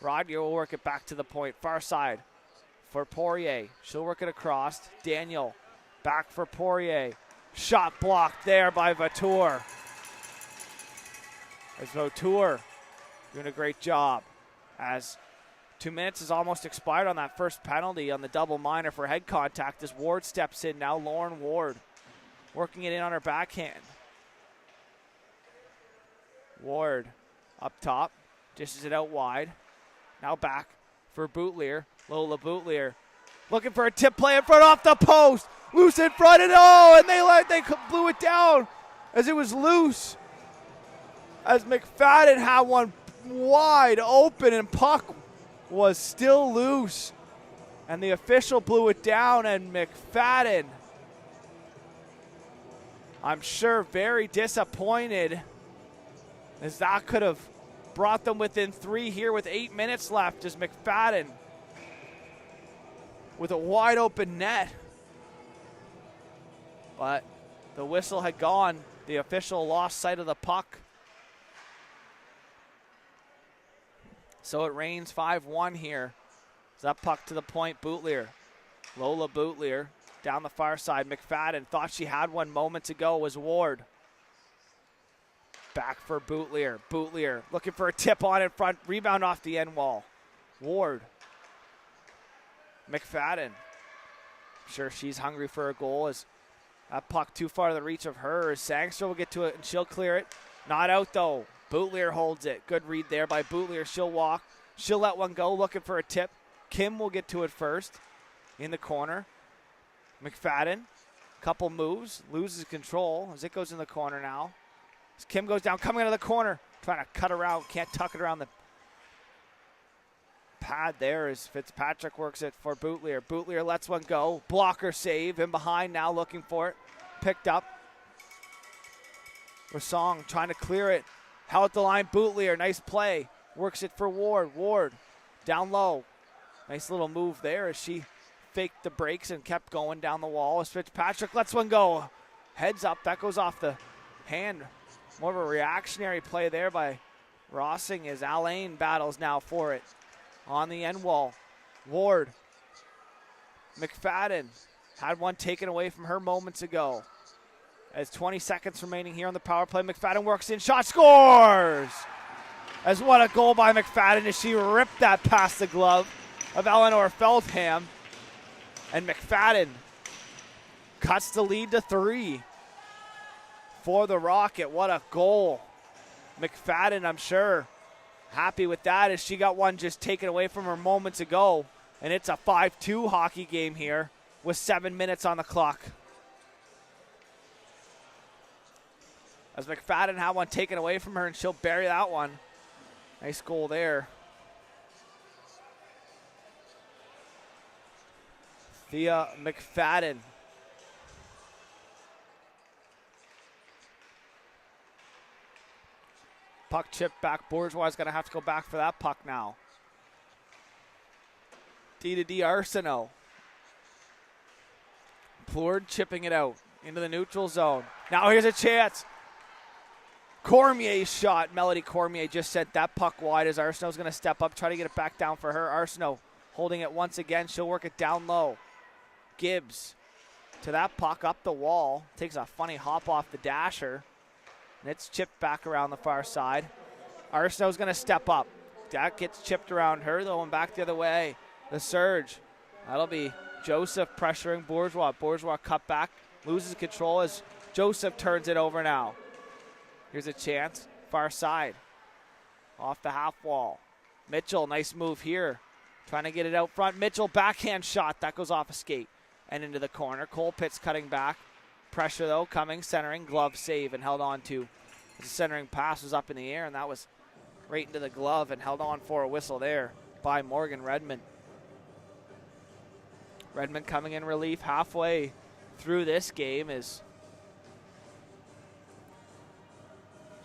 Rodger will work it back to the point, far side for Poirier. She'll work it across. Daniel back for Poirier. Shot blocked there by Vautour. As Vautour doing a great job as 2 minutes has almost expired on that first penalty on the double minor for head contact as Ward steps in now. Lauren Ward working it in on her backhand. Ward up top, dishes it out wide. Now back for Bootleer. Lola Bootleer looking for a tip play in front off the post. Loose in front and they blew it down as it was loose. As McFadden had one wide open and puck was still loose, and the official blew it down, and McFadden, I'm sure, very disappointed as that could have brought them within 3 here with 8 minutes left as McFadden with a wide open net. But the whistle had gone. The official lost sight of the puck. So it reigns 5-1 here. Is that puck to the point? Bootleer. Lola Bootleer down the far side. McFadden thought she had one moments ago. Was Ward. Back for Bootleer. Bootleer looking for a tip on in front. Rebound off the end wall. Ward. McFadden. I'm sure she's hungry for a goal. As that puck too far to the reach of her. As Sangster will get to it and she'll clear it. Not out though. Bootleer holds it. Good read there by Bootleer. She'll walk. She'll let one go, looking for a tip. Kim will get to it first in the corner. McFadden, couple moves, loses control as it goes in the corner now. As Kim goes down, coming out of the corner, trying to cut around, can't tuck it around the pad there as Fitzpatrick works it for Bootleer. Bootleer lets one go. Blocker save. In behind now, looking for it. Picked up. Rasong trying to clear it. Held the line, Bootleer, nice play. Works it for Ward. Ward down low. Nice little move there as she faked the brakes and kept going down the wall. As Fitzpatrick lets one go. Heads up, that goes off the hand. More of a reactionary play there by Rossing as Alain battles now for it. On the end wall, Ward. McFadden had one taken away from her moments ago. As 20 seconds remaining here on the power play, McFadden works in, shot, scores! As what a goal by McFadden as she ripped that past the glove of Eleanor Feldham. And McFadden cuts the lead to 3 for the Rocket. What a goal. McFadden, I'm sure, happy with that as she got one just taken away from her moments ago. And it's a 5-2 hockey game here with 7 minutes on the clock. As McFadden had one taken away from her, and she'll bury that one. Nice goal there. Thea McFadden Puck chipped back. Bourgeois is going to have to go back for that puck now. D-to-D Arsenault. Plourde chipping it out into the neutral zone. Now here's a chance. Cormier's shot. Melody Cormier just sent that puck wide as Arsenault's going to step up, try to get it back down for her. Arsenault holding it once again. She'll work it down low. Gibbs to that puck up the wall. Takes a funny hop off the dasher. And it's chipped back around the far side. Arsenault's going to step up. That gets chipped around her, though, and back the other way. The surge. That'll be Joseph pressuring Bourgeois. Bourgeois cut back, loses control as Joseph turns it over now. Here's a chance. Far side. Off the half wall. Mitchell, nice move here. Trying to get it out front. Mitchell, backhand shot. That goes off a skate and into the corner. Colpitt's cutting back. Pressure, though, coming, centering, glove save, and held on to. The centering pass was up in the air, and that was right into the glove and held on for a whistle there by Morgan Redmond. Redmond coming in relief halfway through this game as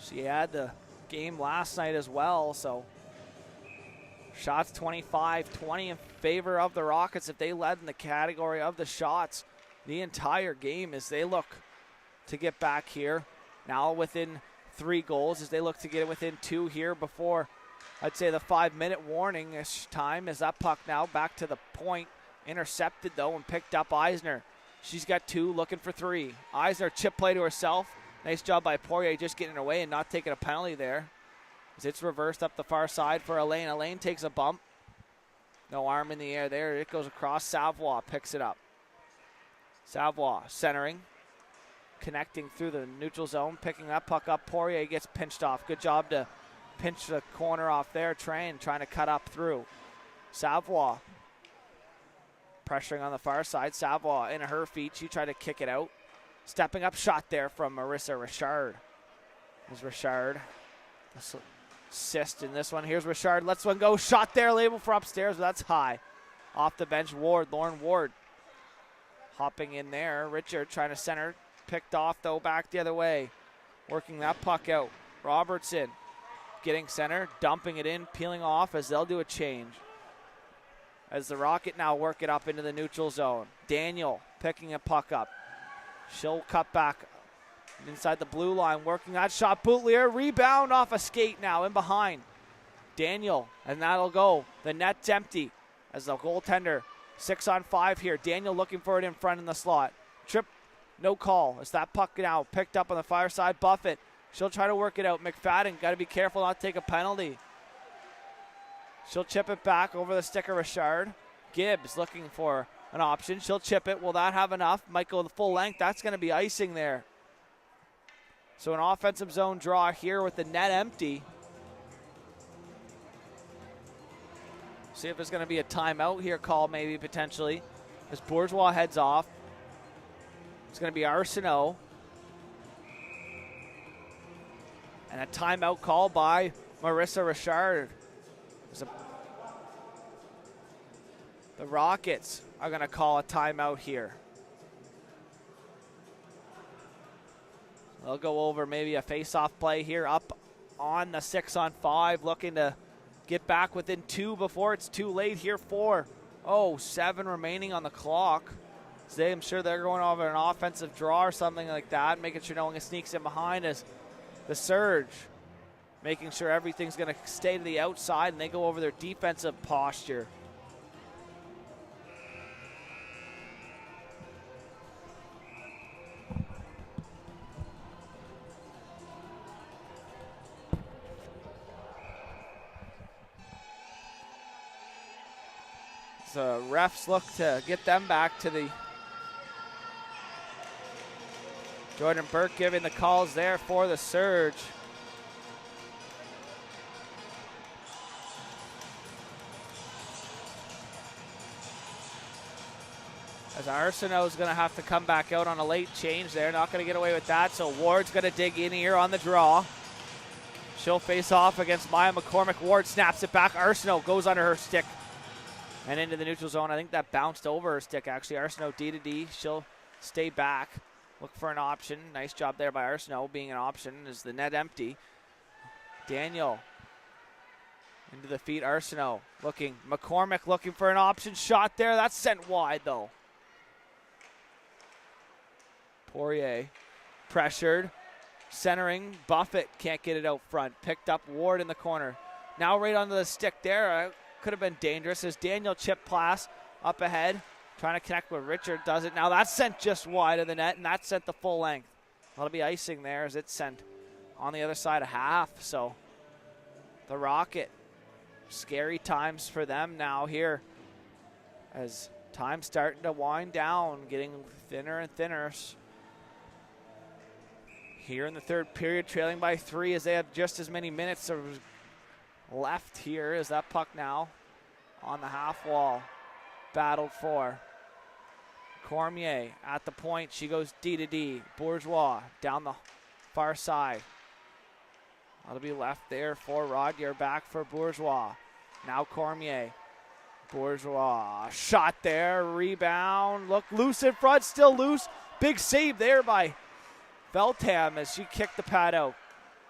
she had the game last night as well, so shots 25-20 in favor of the Rockets if they led in the category of the shots the entire game as they look to get back here. Now within 3 goals as they look to get it within 2 here before, I'd say, the 5-minute warning time as that puck now back to the point. Intercepted, though, and picked up Eisner. She's got 2, looking for 3. Eisner chip play to herself. Nice job by Poirier just getting away and not taking a penalty there. As it's reversed up the far side for Elaine. Elaine takes a bump. No arm in the air there. It goes across. Savoie picks it up. Savoie centering. Connecting through the neutral zone. Picking that puck up. Poirier gets pinched off. Good job to pinch the corner off there. Trying to cut up through. Savoie pressuring on the far side. Savoie in her feet. She tried to kick it out. Stepping up shot there from Marissa Richard. There's Richard. Assist in this one. Here's Richard. Lets one go. Shot there. Label for upstairs, but that's high. Off the bench, Ward. Lauren Ward hopping in there. Richard trying to center. Picked off, though, back the other way. Working that puck out. Robertson getting center. Dumping it in. Peeling off as they'll do a change. As the Rocket now work it up into the neutral zone. Daniel picking a puck up. She'll cut back inside the blue line. Working that shot. Boutelier. Rebound off a skate now in behind. Daniel. And that'll go. The net's empty as the goaltender. 6-on-5 here. Daniel looking for it in front in the slot. Trip. No call. As that puck now picked up on the far side. Buffett. She'll try to work it out. McFadden. Got to be careful not to take a penalty. She'll chip it back over the stick of Richard. Gibbs looking for an option. She'll chip it. Will that have enough? Might go the full length. That's going to be icing there. So an offensive zone draw here with the net empty. See if there's going to be a timeout here call maybe potentially. As Bourgeois heads off. It's going to be Arsenault. And a timeout call by Marissa Richard. The Rockets are going to call a timeout here. They'll go over maybe a face-off play here up on the 6-on-5, looking to get back within 2 before it's too late here. 4:07 remaining on the clock. So I'm sure they're going over an offensive draw or something like that, making sure no one sneaks in behind as the surge, making sure everything's going to stay to the outside, and they go over their defensive posture. So refs look to get them back to the Jordan Burke giving the calls there for the surge. As Arsenault is going to have to come back out on a late change there. Not going to get away with that, so Ward's going to dig in here on the draw. She'll face off against Maya McCormick. Ward snaps it back. Arsenault goes under her stick and into the neutral zone. I think that bounced over her stick, actually. Arsenault D-to-D. She'll stay back. Look for an option. Nice job there by Arsenault being an option. Is the net empty? Daniel into the feet. Arsenault looking. McCormick looking for an option shot there. That's sent wide though. Poirier pressured. Centering. Buffett can't get it out front. Picked up Ward in the corner. Now right onto the stick there. Could have been dangerous as Daniel chip pass up ahead. Trying to connect with Richard. Does it now. That's sent just wide of the net, and that's sent the full length. That'll be icing there as it's sent on the other side of half. So the Rocket, scary times for them now here as time's starting to wind down, getting thinner and thinner. Here in the third period, trailing by 3 as they have just as many minutes left here. As that puck now on the half wall, battled for. Cormier at the point, she goes D to D. Bourgeois down the far side. That'll be left there for Rodier, back for Bourgeois. Now Cormier. Bourgeois, shot there, rebound, look loose in front, still loose. Big save there by Veltam as she kicked the pad out.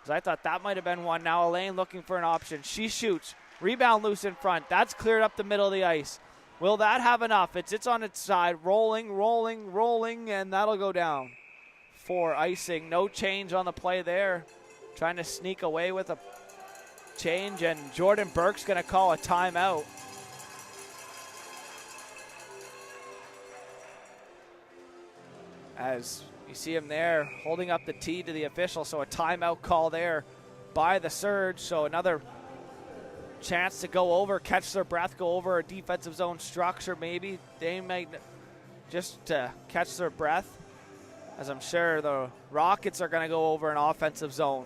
As I thought that might have been one. Now Elaine looking for an option. She shoots, rebound loose in front. That's cleared up the middle of the ice. Will that have enough? It's on its side, rolling, and that'll go down for icing. No change on the play there. Trying to sneak away with a change, and Jordan Burke's going to call a timeout. As you see him there holding up the tee to the official, so a timeout call there by the Surge. So another chance to go over, catch their breath, go over a defensive zone structure maybe. They might just catch their breath, as I'm sure the Rockets are going to go over an offensive zone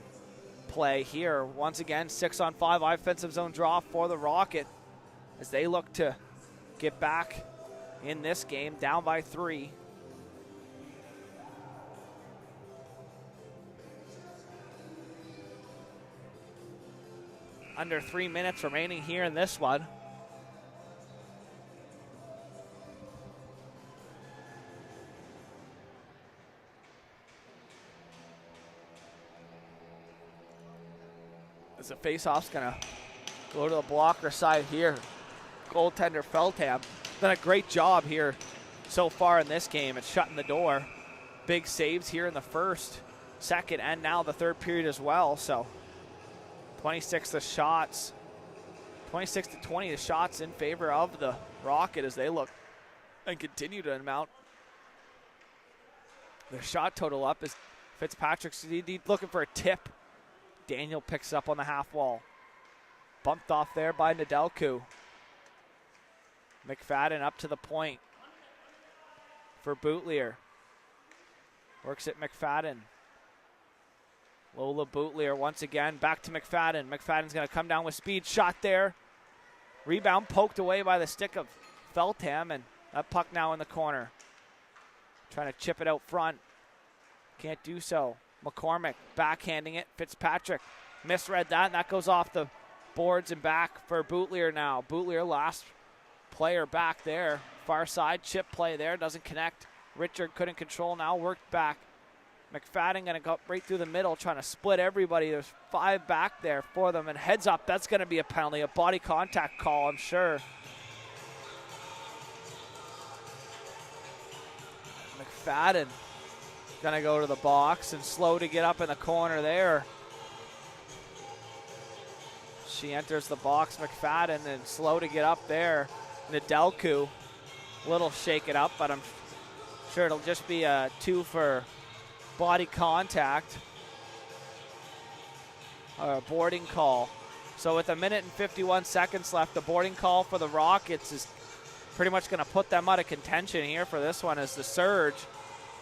play here. Once again, 6-on-5 offensive zone draw for the Rocket as they look to get back in this game, down by 3. Under 3 minutes remaining here in this one. As the faceoff's gonna go to the blocker side here. Goaltender Feltham done a great job here so far in this game at shutting the door. Big saves here in the first, second, and now the third period as well. So 26 to 20 the shots in favor of the Rocket as they look and continue to mount their shot total up as Fitzpatrick's looking for a tip. Daniel picks up on the half wall. Bumped off there by Nedelku. McFadden up to the point for Bootlier. Works at McFadden. Lola Bootlier once again, back to McFadden. McFadden's going to come down with speed. Shot there. Rebound poked away by the stick of Feltham, and that puck now in the corner. Trying to chip it out front. Can't do so. McCormick backhanding it. Fitzpatrick misread that, and that goes off the boards and back for Bootlier now. Bootlier, last player back there. Far side, chip play there, doesn't connect. Richard couldn't control, now worked back. McFadden going to go right through the middle, trying to split everybody. There's 5 back there for them, and heads up, that's going to be a penalty, a body contact call, I'm sure. McFadden going to go to the box and slow to get up in the corner there. She enters the box, McFadden, and slow to get up there. Nedelku, little shake it up, but I'm sure it'll just be a 2 for body contact, or a boarding call. So with 1 minute and 51 seconds left, the boarding call for the Rockets is pretty much going to put them out of contention here for this one, as the Surge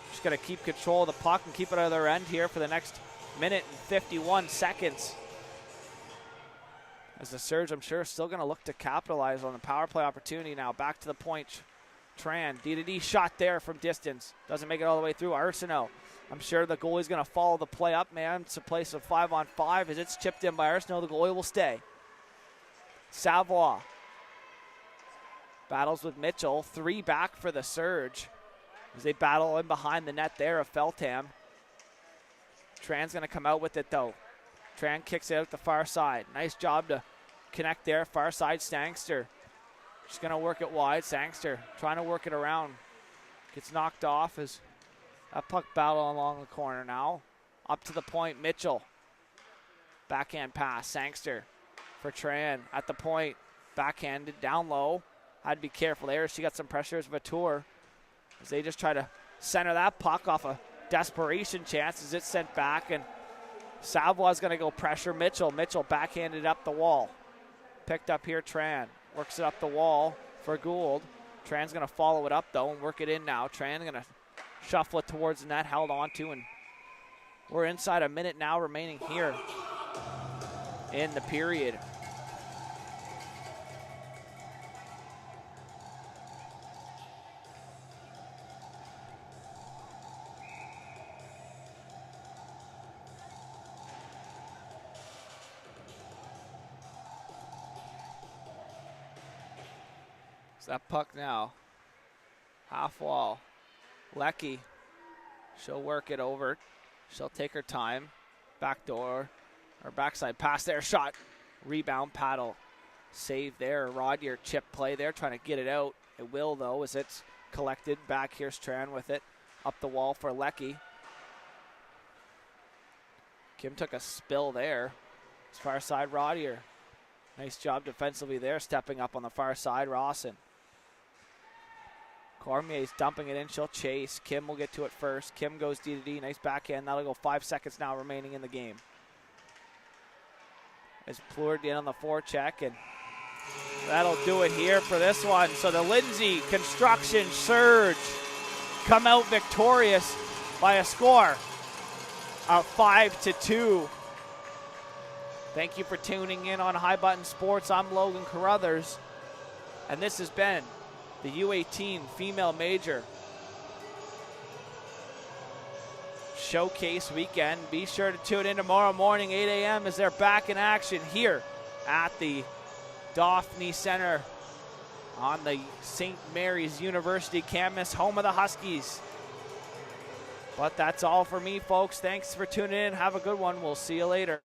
just going to keep control of the puck and keep it out of their end here for the next 1 minute and 51 seconds. As the Surge, I'm sure, still going to look to capitalize on the power play opportunity now. Back to the point. Tran, D-to-D shot there from distance. Doesn't make it all the way through. Arsenault. I'm sure the goalie's going to follow the play up, man. It's a place of 5-on-5 as it's chipped in by Arsenault. The goalie will stay. Savoie battles with Mitchell. 3 back for the Surge as they battle in behind the net there of Feltham. Tran's going to come out with it, though. Tran kicks it out the far side. Nice job to connect there. Far side, Sangster. Just going to work it wide. Sangster trying to work it around. Gets knocked off as a puck battle along the corner now. Up to the point, Mitchell. Backhand pass, Sangster for Tran at the point. Backhanded, down low. Had to be careful there. She got some pressure as Vautour as they just try to center that puck off a desperation chance as it's sent back, and Savoie's going to go pressure Mitchell. Mitchell backhanded up the wall. Picked up here, Tran. Works it up the wall for Gould. Tran's going to follow it up, though, and work it in now. Tran going to shuffle it towards the net, held on to, and we're inside a minute now remaining here in the period. That puck now, half wall. Lecky, she'll work it over. She'll take her time. Backdoor, or backside pass there, shot. Rebound, paddle. Save there, Rodier chip play there, trying to get it out. It will though, as it's collected. Back here's Tran with it. Up the wall for Lecky. Kim took a spill there. It's far side, Rodier. Nice job defensively there, stepping up on the far side, Rawson. Cormier's dumping it in. She'll chase. Kim will get to it first. Kim goes D to D. Nice backhand. That'll go 5 seconds now remaining in the game. As Plurd in on the forecheck, and that'll do it here for this one. So the Lindsay Construction Surge come out victorious by a score of 5-2. Thank you for tuning in on High Button Sports. I'm Logan Carruthers, and this has been the U18 Female Major Showcase Weekend. Be sure to tune in tomorrow morning, 8 a.m. as they're back in action here at the Daphne Center on the St. Mary's University campus, home of the Huskies. But that's all for me, folks. Thanks for tuning in. Have a good one. We'll see you later.